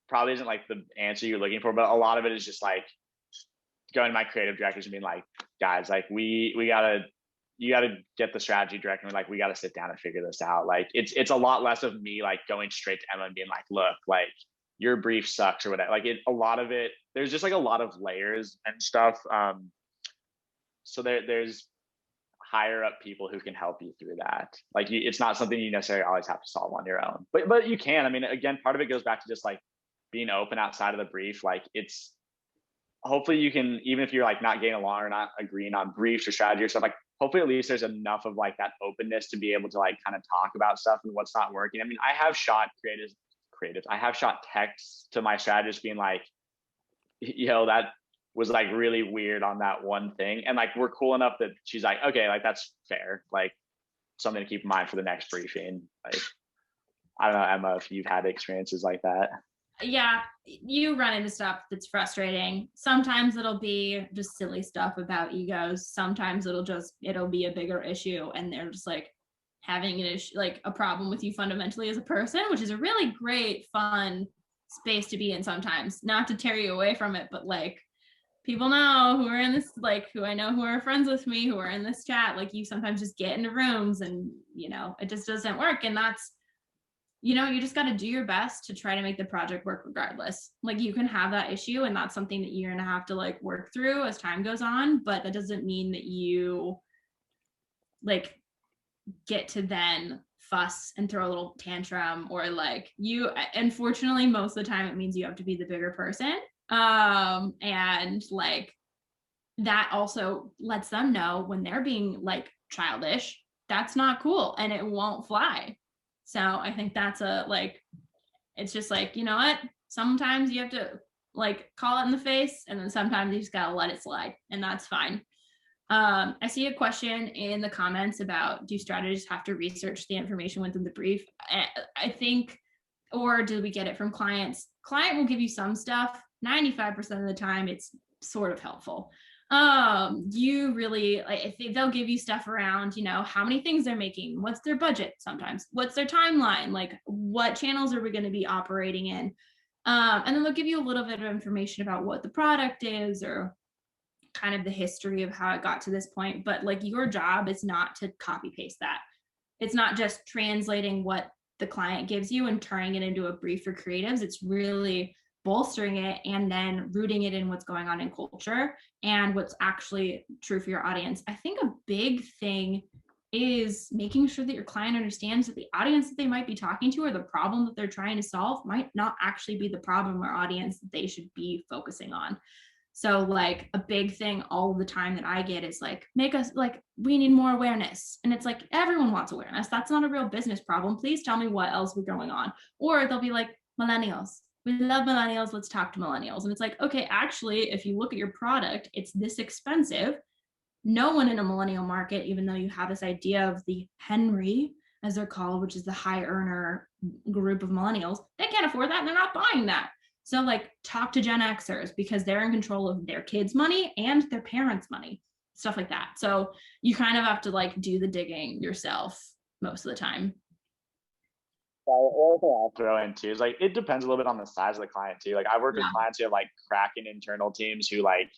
probably isn't like the answer you're looking for, but a lot of it is just like going to my creative directors and being like, guys, like you gotta get the strategy director, and like we gotta sit down and figure this out. Like it's a lot less of me like going straight to Emma and being like, look, like your brief sucks or whatever. Like a lot of it, there's just like a lot of layers and stuff. So there's higher up people who can help you through that. Like it's not something you necessarily always have to solve on your own, but you can. I mean, again, part of it goes back to just like being open outside of the brief. Like it's, hopefully you can, even if you're like not getting along or not agreeing on briefs or strategy or stuff, like hopefully at least there's enough of like that openness to be able to like kind of talk about stuff and what's not working. I mean, I have shot I have shot texts to my strategist being like, that was like really weird on that one thing. And like, we're cool enough that she's like, okay, like that's fair. Like something to keep in mind for the next briefing. Like, I don't know, Emma, if you've had experiences like that. Yeah, you run into stuff that's frustrating. Sometimes it'll be just silly stuff about egos. Sometimes it'll be a bigger issue, and they're just like having an issue, like a problem with you fundamentally as a person, which is a really great, fun space to be in sometimes. Not to tear you away from it, but like people know who are in this, like who I know who are friends with me, who are in this chat, like you sometimes just get into rooms and it just doesn't work. And that's you just got to do your best to try to make the project work regardless. Like you can have that issue and that's something that you're going to have to like work through as time goes on, but that doesn't mean that you like get to then fuss and throw a little tantrum, or like unfortunately most of the time it means you have to be the bigger person. And like that also lets them know when they're being like childish, that's not cool and it won't fly. So I think that's it's just like, you know what? Sometimes you have to like call it in the face, and then sometimes you just gotta let it slide, and that's fine. I see a question in the comments about, do strategists have to research the information within the brief? I think, or do we get it from clients? Client will give you some stuff. 95% of the time, it's sort of helpful. You really, I think they'll give you stuff around, how many things they're making, what's their budget sometimes, what's their timeline, like what channels are we going to be operating in? And then they'll give you a little bit of information about what the product is, or kind of the history of how it got to this point. But like your job is not to copy paste that. It's not just translating what the client gives you and turning it into a brief for creatives. It's really bolstering it and then rooting it in what's going on in culture and what's actually true for your audience. I think a big thing is making sure that your client understands that the audience that they might be talking to, or the problem that they're trying to solve, might not actually be the problem or audience that they should be focusing on. So like a big thing all the time that I get is like, we need more awareness. And it's like, everyone wants awareness. That's not a real business problem. Please tell me what else we're going on. Or they'll be like, millennials. We love millennials. Let's talk to millennials. And it's like, okay, actually, if you look at your product, it's this expensive. No one in a millennial market, even though you have this idea of the Henry, as they're called, which is the high earner group of millennials, they can't afford that and they're not buying that. So like talk to Gen Xers, because they're in control of their kids' money and their parents' money, stuff like that. So you kind of have to like do the digging yourself most of the time. One thing I'll throw in too is like, it depends a little bit on the size of the client too. Like I work with clients who have like cracking internal teams who like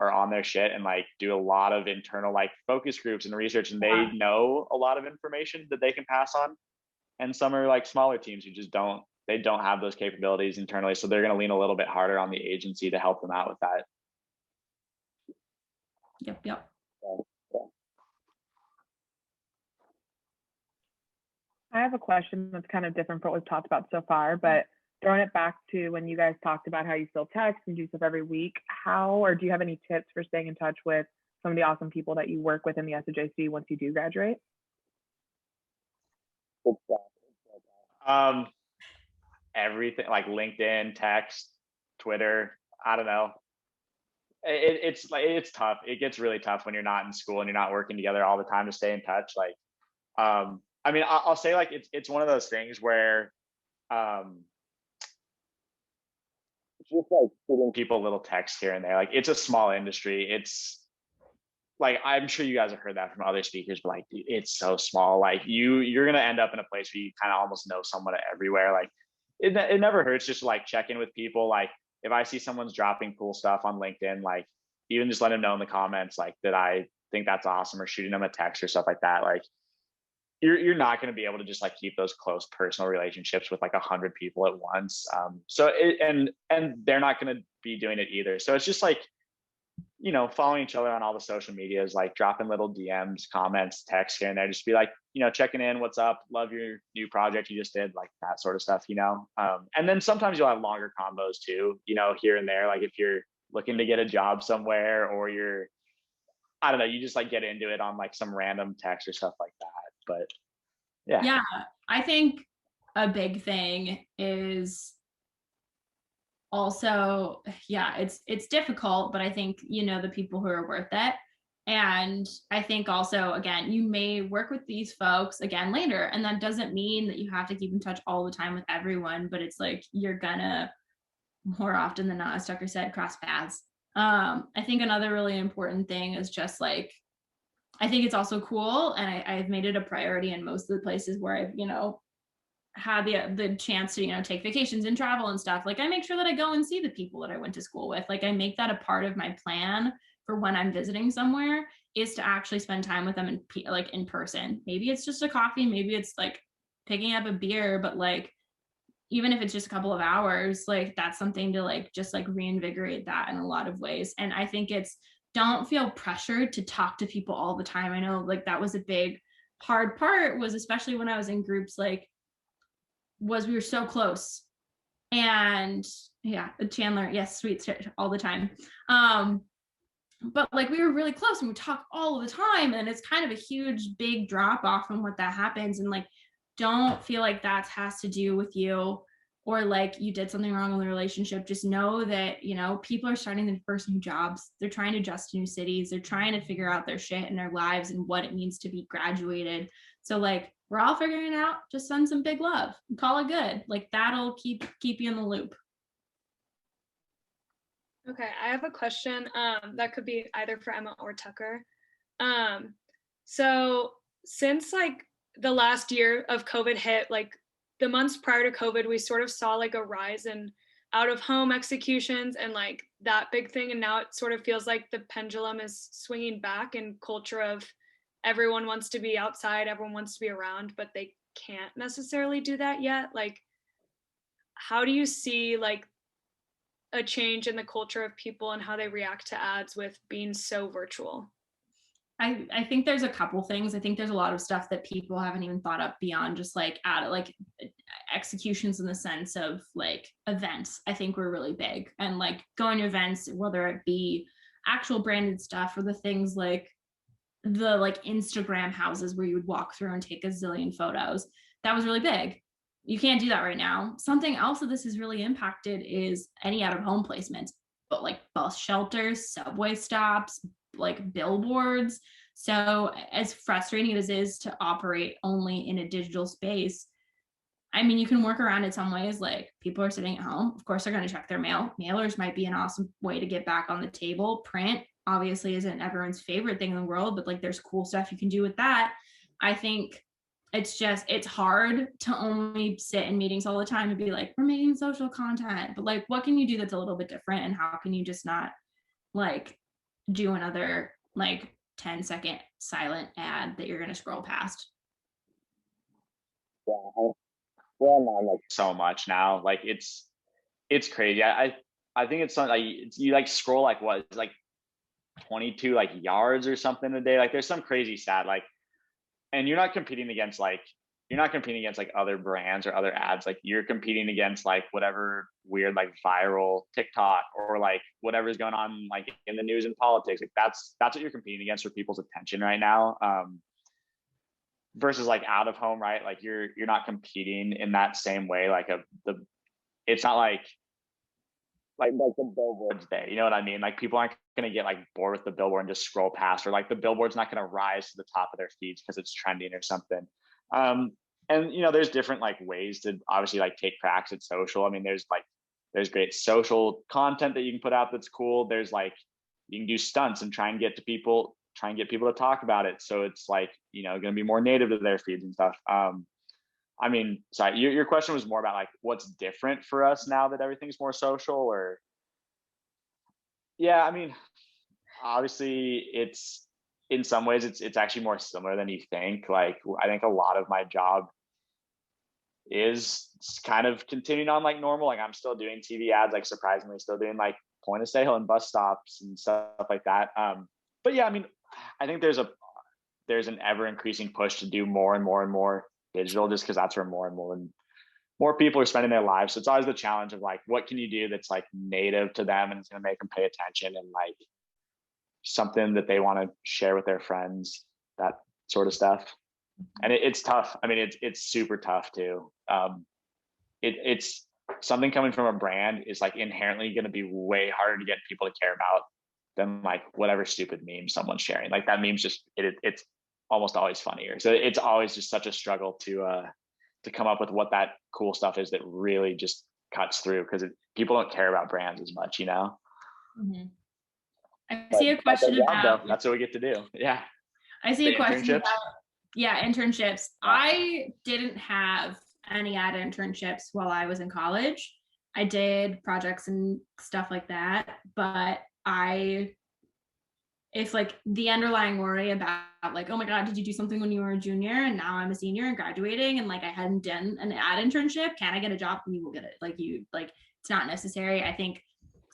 are on their shit and like do a lot of internal like focus groups and research, and they know a lot of information that they can pass on. And some are like smaller teams who just don't have those capabilities internally. So they're going to lean a little bit harder on the agency to help them out with that. Yep. I have a question that's kind of different from what we've talked about so far, but throwing it back to when you guys talked about how you still text and do stuff every week, or do you have any tips for staying in touch with some of the awesome people that you work with in the SOJC once you do graduate? Everything like LinkedIn, text, Twitter, I don't know. It's tough. It gets really tough when you're not in school and you're not working together all the time to stay in touch. Like, I mean, I'll say like it's one of those things where it's just like giving people little texts here and there. Like it's a small industry. It's like, I'm sure you guys have heard that from other speakers, but like it's so small. Like you're gonna end up in a place where you kind of almost know someone everywhere. Like it never hurts just to like check in with people. Like if I see someone's dropping cool stuff on LinkedIn, like even just let them know in the comments like that I think that's awesome, or shooting them a text or stuff like that. Like you're not going to be able to just like keep those close personal relationships with like 100 people at once. And they're not going to be doing it either. So it's just like, following each other on all the social medias, like dropping little DMs, comments, texts here and there, just be like, checking in, what's up, love your new project you just did, like that sort of stuff, and then sometimes you'll have longer combos too, here and there, like if you're looking to get a job somewhere, or I don't know, you just like get into it on like some random text or stuff like that. But yeah, I think a big thing is also, it's difficult, but I think the people who are worth it. And I think also, again, you may work with these folks again later, and that doesn't mean that you have to keep in touch all the time with everyone, but it's like you're gonna more often than not, as Tucker said, cross paths. I think another really important thing is just like, I think it's also cool, and I've made it a priority in most of the places where I've had the chance to take vacations and travel and stuff. Like I make sure that I go and see the people that I went to school with. Like I make that a part of my plan for when I'm visiting somewhere, is to actually spend time with them in person. Maybe it's just a coffee, maybe it's like picking up a beer, but like, even if it's just a couple of hours, like that's something to like, just like reinvigorate that in a lot of ways. And I think don't feel pressured to talk to people all the time. I know like that was a big hard part, was especially when I was in groups, like we were so close. And yeah, Chandler, yes, sweet all the time. But like we were really close and we talk all the time, and it's kind of a huge big drop off from what that happens. And like, don't feel like that has to do with you, or like you did something wrong in the relationship. Just know that, you know, people are starting their first new jobs, they're trying to adjust to new cities, they're trying to figure out their shit in their lives and what it means to be graduated. So like, we're all figuring it out. Just send some big love, call it good. Like that'll keep you in the loop. Okay, I have a question that could be either for Emma or Tucker. So since like the last year of COVID hit, like the months prior to COVID, we sort of saw like a rise in out of home executions and like that big thing. And now it sort of feels like the pendulum is swinging back in culture of everyone wants to be outside, everyone wants to be around, but they can't necessarily do that yet. Like, how do you see like a change in the culture of people and how they react to ads with being so virtual? I think there's a couple things. I think there's a lot of stuff that people haven't even thought up beyond just like executions in the sense of like events. I think we're really big, and like going to events, whether it be actual branded stuff or the things like the like Instagram houses where you would walk through and take a zillion photos. That was really big. You can't do that right now. Something else that this has really impacted is any out of home placements, but like bus shelters, subway stops, like billboards. So as frustrating as it is to operate only in a digital space, I mean, you can work around it some ways. Like people are sitting at home, of course they're going to check their mail. Mailers might be an awesome way to get back on the table. Print obviously isn't everyone's favorite thing in the world, but like there's cool stuff you can do with that. I think it's hard to only sit in meetings all the time and be like, we're making social content, but like, what can you do that's a little bit different? And how can you just not like do another like 10-second silent ad that you're going to scroll past? Yeah, well, I'm like so much now. Like it's crazy. I think it's something like you like scroll like what, like 22 like yards or something a day. Like there's some crazy stat, like, and you're not competing against like other brands or other ads. Like you're competing against like whatever weird like viral TikTok or like whatever's going on like in the news and politics. Like that's what you're competing against for people's attention right now. Versus like out of home, right? Like you're not competing in that same way. Like it's not like the billboards day, you know what I mean? Like people aren't going to get like bored with the billboard and just scroll past, or like the billboard's not going to rise to the top of their feeds because it's trending or something. And you know, there's different like ways to obviously like take cracks at social. I mean, there's great social content that you can put out that's cool. There's like you can do stunts and try and get people to talk about it, so it's like, you know, going to be more native to their feeds and stuff. I mean, sorry, your question was more about like what's different for us now that everything's more social, or yeah, I mean, obviously it's in some ways it's actually more similar than you think. Like I think a lot of my job is kind of continuing on like normal. Like I'm still doing TV ads, like surprisingly still doing like point of sale and bus stops and stuff like that. But yeah, I mean, I think there's an ever increasing push to do more and more and more digital, just because that's where more and more people are spending their lives. So it's always the challenge of like, what can you do that's like native to them and it's going to make them pay attention and like something that they want to share with their friends, that sort of stuff. And it's tough. I mean, it's super tough too. It's something coming from a brand is like inherently going to be way harder to get people to care about than like whatever stupid meme someone's sharing. Like that meme's just it's almost always funnier. So it's always just such a struggle to come up with what that cool stuff is that really just cuts through, because people don't care about brands as much, you know. Mm-hmm. I see a question about that's what we get to do. Yeah. I see a question about internships. I didn't have any ad internships while I was in college. I did projects and stuff like that, but if like the underlying worry about like, oh my God, did you do something when you were a junior and now I'm a senior and graduating and like I hadn't done an ad internship, can I get a job? And you will get it. Like it's not necessary. I think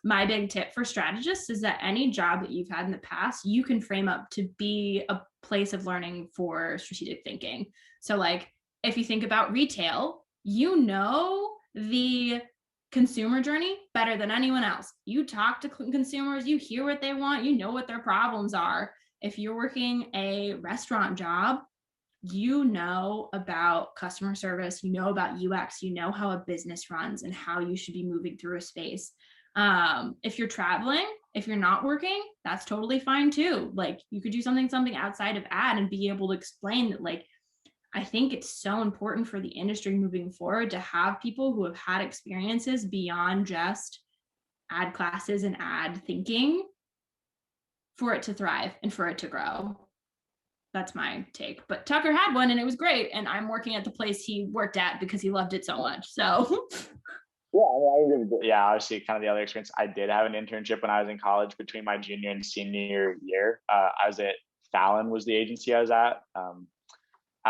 my big tip for strategists is that any job that you've had in the past, you can frame up to be a place of learning for strategic thinking. So like if you think about retail, you know the consumer journey better than anyone else. You talk to consumers, you hear what they want, you know what their problems are. If you're working a restaurant job, you know about customer service, you know about UX, you know how a business runs and how you should be moving through a space. If you're traveling, if you're not working, that's totally fine too. Like you could do something outside of ad and be able to explain that like, I think it's so important for the industry moving forward to have people who have had experiences beyond just ad classes and ad thinking for it to thrive and for it to grow. That's my take. But Tucker had one and it was great. And I'm working at the place he worked at because he loved it so much. So yeah, obviously kind of the other experience. I did have an internship when I was in college between my junior and senior year. I was at Fallon was the agency I was at.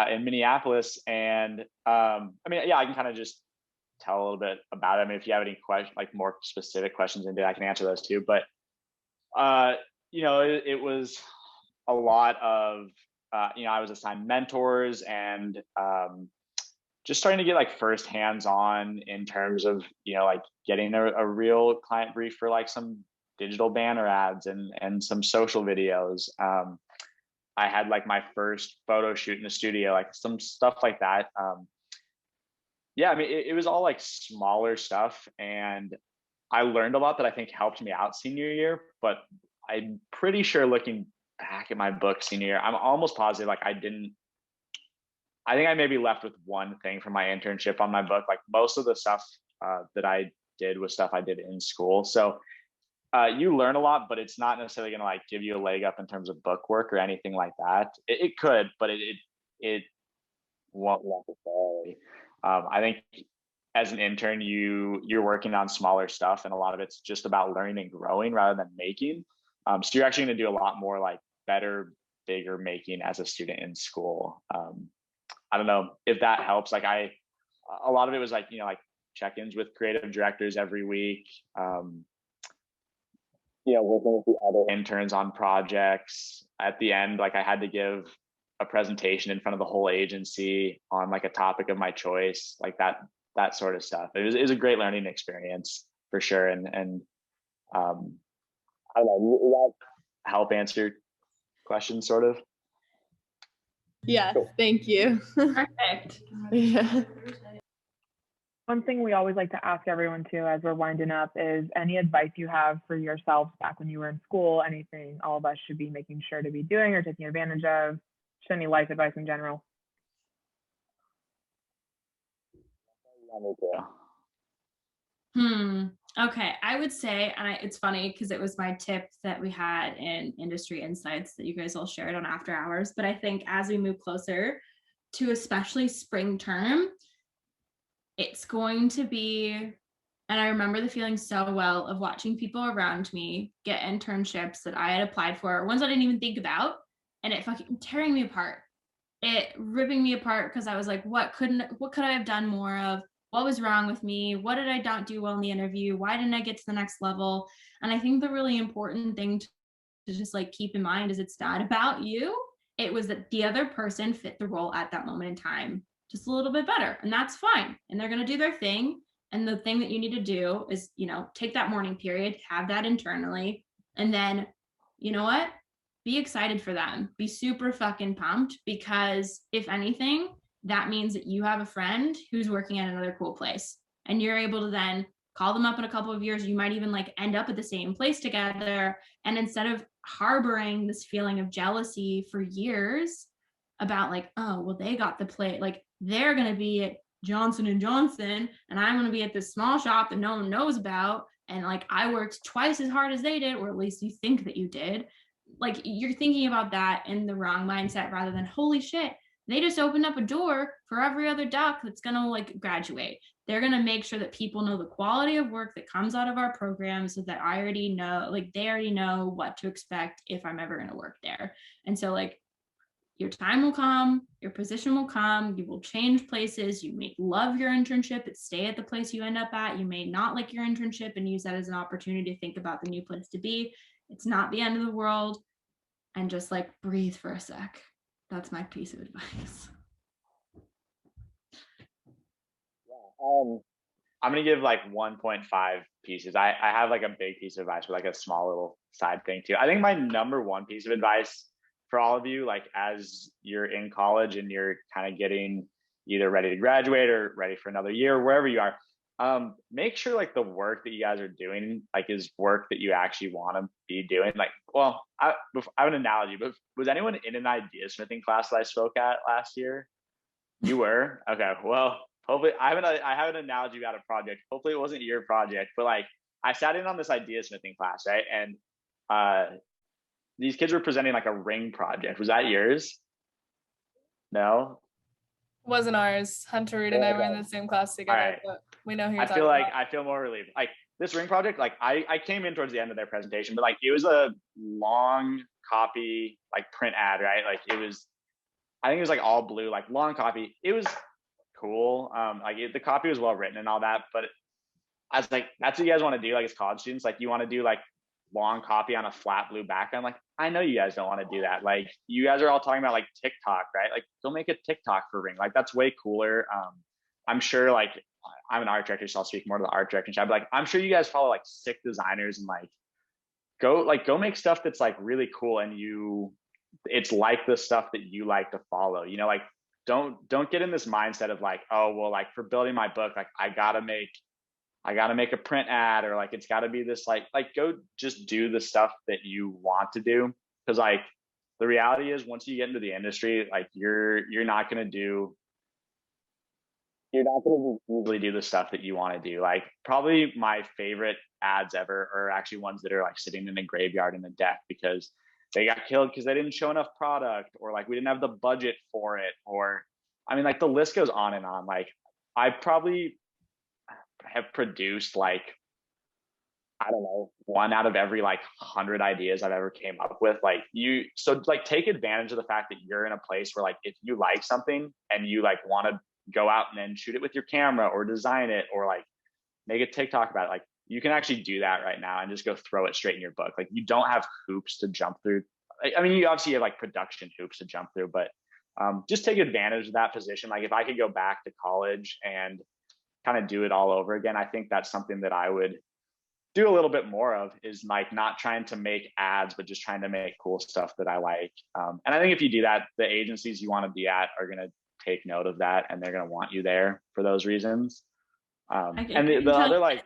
In Minneapolis. And I mean, yeah, I can kind of just tell a little bit about it. I mean, if you have any questions, like more specific questions into it, I can answer those too. But, you know, it was a lot of, you know, I was assigned mentors and just starting to get like first hands-on in terms of, you know, like getting a real client brief for like some digital banner ads and some social videos. I had like my first photo shoot in the studio, like some stuff like that. Yeah, I mean, it was all like smaller stuff. And I learned a lot that I think helped me out senior year, but I'm pretty sure looking back at my book senior year, I'm almost positive like I think I maybe left with one thing from my internship on my book. Like most of the stuff that I did was stuff I did in school. So you learn a lot, but it's not necessarily going to like give you a leg up in terms of book work or anything like that. It could, but it won't necessarily. I think as an intern, you're working on smaller stuff, and a lot of it's just about learning and growing rather than making. So you're actually going to do a lot more like better, bigger making as a student in school. I don't know if that helps. Like a lot of it was like, you know, like check-ins with creative directors every week. You know, working with the other interns on projects. At the end, like I had to give a presentation in front of the whole agency on like a topic of my choice, like that sort of stuff. It was a great learning experience for sure. And I don't know, will that help answer questions sort of? Yes, thank you. Perfect. Yeah. One thing we always like to ask everyone too, as we're winding up, is any advice you have for yourself back when you were in school, anything all of us should be making sure to be doing or taking advantage of, just any life advice in general. Okay, I would say, and it's funny because it was my tip that we had in Industry Insights that you guys all shared on After Hours, but I think as we move closer to especially spring term, it's going to be, and I remember the feeling so well of watching people around me get internships that I had applied for, ones I didn't even think about, and it fucking tearing me apart. It ripping me apart because I was like, what could I have done more of? What was wrong with me? What did I not do well in the interview? Why didn't I get to the next level? And I think the really important thing to just like keep in mind is it's not about you. It was that the other person fit the role at that moment in time just a little bit better, and that's fine. And they're going to do their thing. And the thing that you need to do is, you know, take that mourning period, have that internally, and then, you know what? Be excited for them. Be super fucking pumped, because if anything, that means that you have a friend who's working at another cool place, and you're able to then call them up in a couple of years. You might even like end up at the same place together. And instead of harboring this feeling of jealousy for years about like, oh, well, they got the play, like they're going to be at Johnson & Johnson and I'm going to be at this small shop that no one knows about. And like, I worked twice as hard as they did, or at least you think that you did. Like, you're thinking about that in the wrong mindset rather than, holy shit, They just opened up a door for every other doc that's going to like graduate. They're going to make sure that people know the quality of work that comes out of our program, so that I already know, like they already know what to expect if I'm ever going to work there. And so like your time will come, your position will come, you will change places, you may love your internship and stay at the place you end up at. You may not like your internship and use that as an opportunity to think about the new place to be. It's not the end of the world. And just like breathe for a sec. That's my piece of advice. I'm gonna give like 1.5 pieces. I have like a big piece of advice, but like a small little side thing too. I think my number one piece of advice for all of you, like as you're in college and you're kind of getting either ready to graduate or ready for another year, wherever you are, make sure like the work that you guys are doing like is work that you actually want to be doing. Like, well, I have an analogy, but was anyone in an idea smithing class that I spoke at last year? You were? Okay, well, hopefully I have an analogy about a project. Hopefully it wasn't your project, but like I sat in on this idea smithing class, right? And these kids were presenting like a ring project. Was that yours? No? Wasn't ours. Hunter Reed and I were in the same class together, right. But we know who you're talking about. I feel more relieved. Like this ring project, like I came in towards the end of their presentation, but like it was a long copy, like print ad, right? Like it was, I think it was like all blue, like long copy. It was cool. The copy was well written and all that, but I was like, that's what you guys want to do, like as college students, like you want to do like long copy on a flat blue background. Like I know you guys don't want to do that. Like you guys are all talking about like TikTok, right? Like go make a TikTok for ring. Like that's way cooler. I'm sure like I'm an art director, so I'll speak more to the art direction side, but like I'm sure you guys follow like sick designers and like go make stuff that's like really cool and it's like the stuff that you like to follow, you know, like don't get in this mindset of like, oh well, like for building my book, like I gotta make a print ad, or like it's got to be this like go just do the stuff that you want to do, because like the reality is once you get into the industry, like you're not going to usually do the stuff that you want to do. Like probably my favorite ads ever are actually ones that are like sitting in a graveyard in a deck because they got killed because they didn't show enough product, or like we didn't have the budget for it, or I mean like the list goes on and on. Like I probably have produced like, I don't know, 1 out of every like 100 ideas I've ever came up with. Like so like take advantage of the fact that you're in a place where like if you like something and you like want to go out and then shoot it with your camera or design it or like make a TikTok about it, like you can actually do that right now and just go throw it straight in your book. Like you don't have hoops to jump through. I mean, you obviously have like production hoops to jump through, but just take advantage of that position. Like if I could go back to college and kind of do it all over again, I think that's something that I would do a little bit more of, is like not trying to make ads, but just trying to make cool stuff that I like. And I think if you do that, the agencies you want to be at are going to take note of that, and they're going to want you there for those reasons. And the other like,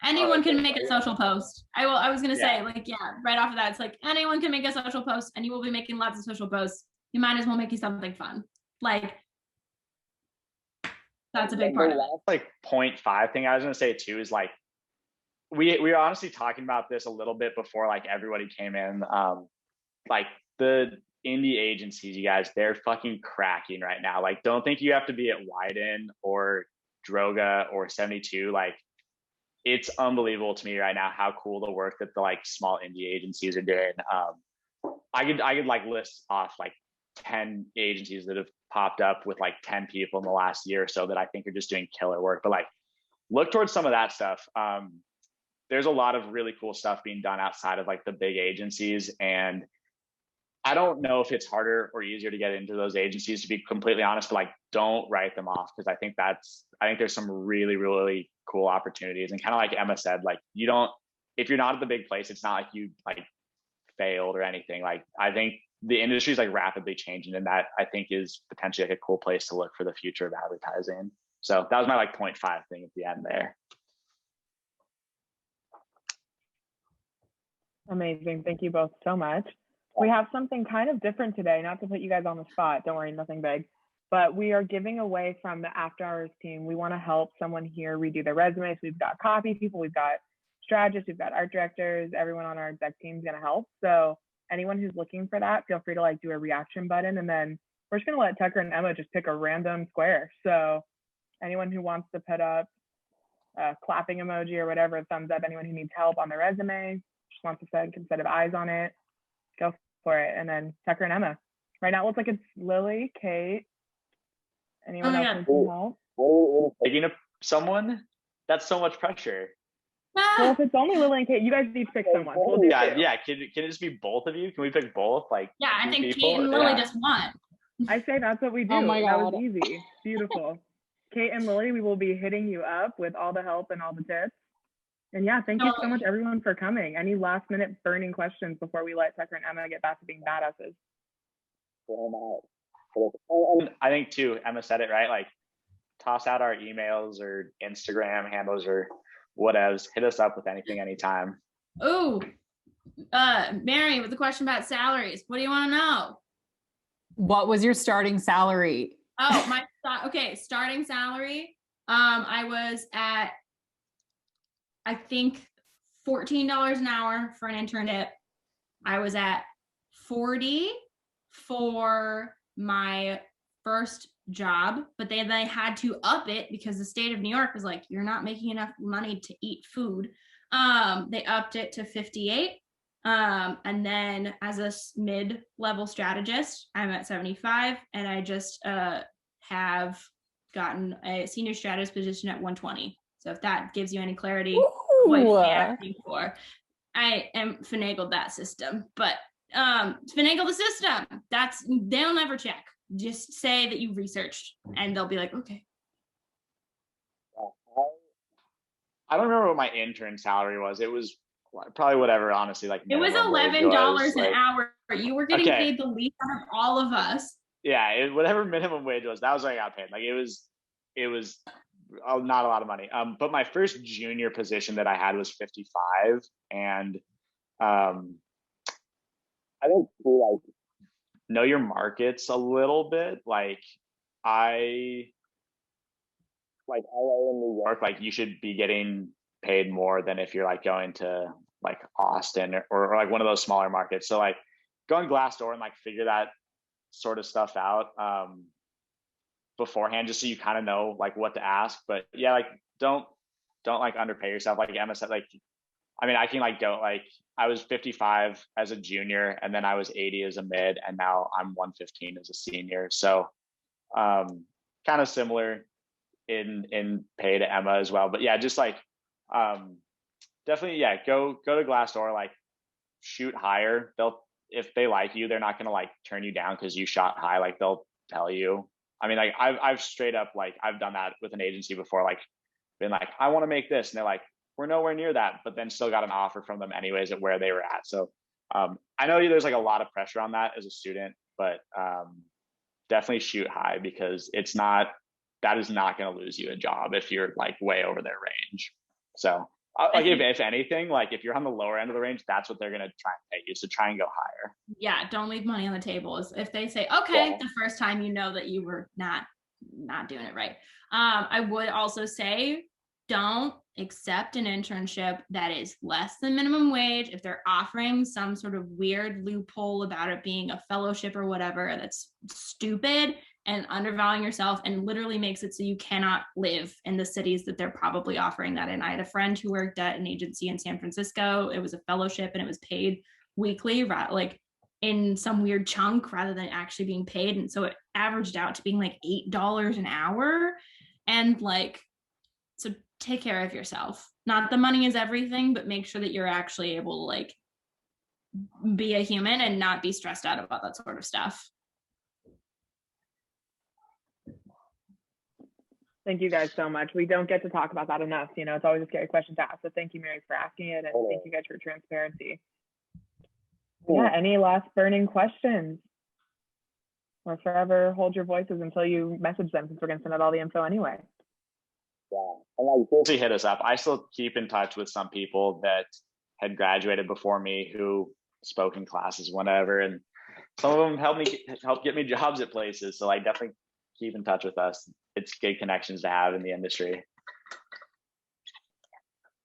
anyone can make a social post. I was going to say like, yeah, right off of that, it's like anyone can make a social post, and you will be making lots of social posts. You might as well make you something fun. Like, that's a big part of it. Like 0.5 thing I was going to say too is like, we were honestly talking about this a little bit before like everybody came in. Like the indie agencies, you guys, they're fucking cracking right now. Like don't think you have to be at Wyden or Droga or 72. Like it's unbelievable to me right now how cool the work that the like small indie agencies are doing. I could like list off like 10 agencies that have popped up with like 10 people in the last year or so that I think are just doing killer work. But like look towards some of that stuff. There's a lot of really cool stuff being done outside of like the big agencies, and I don't know if it's harder or easier to get into those agencies, to be completely honest, but like don't write them off, because I think there's some really, really cool opportunities. And kind of like Emma said, like if you're not at the big place, it's not like you like failed or anything. Like I think the industry is like rapidly changing, and that I think is potentially like a cool place to look for the future of advertising. So that was my like 0.5 thing at the end there. Amazing. Thank you both so much. We have something kind of different today, not to put you guys on the spot. Don't worry, nothing big. But we are giving away from the AfterHours team. We want to help someone here redo their resumes. We've got copy people, we've got strategists, we've got art directors. Everyone on our exec team is going to help. So anyone who's looking for that, feel free to like do a reaction button and then we're just gonna let Tucker and Emma just pick a random square. So anyone who wants to put up a clapping emoji or whatever, thumbs up, anyone who needs help on their resume, just wants a set of eyes on it, go for it. And then Tucker and Emma. Right now it looks like it's Lily, Kate. Anyone else need some help? Picking up someone? That's so much pressure. Well, if it's only Lily and Kate, you guys need to pick someone. So we'll do two. Yeah. Can it just be both of you? Can we pick both? Like, yeah, I think people? Kate and Lily just won. I say that's what we do. Oh my That God. was easy. Beautiful. Kate and Lily, we will be hitting you up with all the help and all the tips. And yeah, thank you so much, everyone, for coming. Any last minute burning questions before we let Tucker and Emma get back to being badasses? I think too, Emma said it right. Like, toss out our emails or Instagram handles or whatevs. Hit us up with anything, anytime. Oh, Mary, with a question about salaries. What do you want to know? What was your starting salary? Oh, starting salary. I was at, I think, $14 an hour for an internship. I was at 40 for my first job, but they had to up it because the state of New York was like, you're not making enough money to eat food. They upped it to 58. And then as a mid-level strategist, I'm at 75, and I just have gotten a senior strategist position at 120. So if that gives you any clarity, what you're asking for, I am finagled that system, but finagle the system. They'll never check. Just say that you researched, and they'll be like, okay. I don't remember what my intern salary was. It was probably whatever, honestly. Like, it was $11 an hour. You were getting paid the least out of all of us. Yeah, whatever minimum wage was, that was what I got paid. Like, it was not a lot of money. But my first junior position that I had was 55, and I think like know your markets a little bit. Like, LA and New York, like, you should be getting paid more than if you're like going to like Austin or like one of those smaller markets. So like, go on Glassdoor and like figure that sort of stuff out beforehand, just so you kind of know like what to ask. But yeah, like, don't like underpay yourself. Like Emma said, like, I mean, I can like go, like, I was 55 as a junior, and then I was 80 as a mid, and now I'm 115 as a senior. So kind of similar in pay to Emma as well. But yeah, just like definitely, yeah, go to Glassdoor, like, shoot higher. If they like you, they're not gonna like turn you down because you shot high. Like, they'll tell you. I mean, like, I've straight up, like, I've done that with an agency before, like, been like, I want to make this, and they're like, we're nowhere near that, but then still got an offer from them anyways at where they were at. So I know there's like a lot of pressure on that as a student, but definitely shoot high, because that is not going to lose you a job if you're like way over their range. So like, if anything, like, if you're on the lower end of the range, that's what they're going to try and pay you. So try and go higher. Yeah, don't leave money on the table. If they say, okay, the first time, you know that you were not doing it right. I would also say, don't accept an internship that is less than minimum wage. If they're offering some sort of weird loophole about it being a fellowship or whatever, that's stupid and undervaluing yourself, and literally makes it so you cannot live in the cities that they're probably offering that in. I had a friend who worked at an agency in San Francisco. It was a fellowship, and it was paid weekly, like in some weird chunk rather than actually being paid. And so it averaged out to being like $8 an hour. And like, so take care of yourself. Not the money is everything, but make sure that you're actually able to like be a human and not be stressed out about that sort of stuff. Thank you guys so much. We don't get to talk about that enough. You know, it's always a scary question to ask. So thank you, Mary, for asking it. And thank you guys for your transparency. Yeah, any last burning questions? Or forever hold your voices until you message them, since we're going to send out all the info anyway. Yeah, and like, hit us up. I still keep in touch with some people that had graduated before me who spoke in classes, whatever, and some of them helped get me jobs at places. So like, definitely keep in touch with us. It's good connections to have in the industry.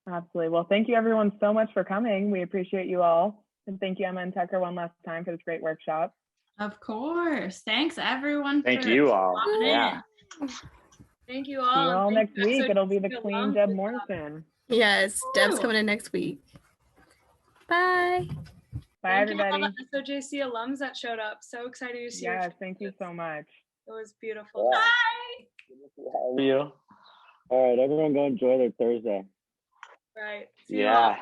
Absolutely. Well, thank you everyone so much for coming. We appreciate you all, and thank you, Emma and Tucker, one last time for this great workshop. Of course. Thanks everyone. Thank for you all. popping Yeah. in. Thank you See all. you and all thank next you, week. It'll be the SOJC Queen alums. Deb Morrison. Yes, Deb's Woo. coming in next week. Bye. Bye, Thank you everybody. all the SOJC alums that showed up. So excited to see Yes, your thank you faces. so much. It was beautiful. Yeah. Bye. How are you? All right, everyone go enjoy their Thursday. Right. See you all. Yeah.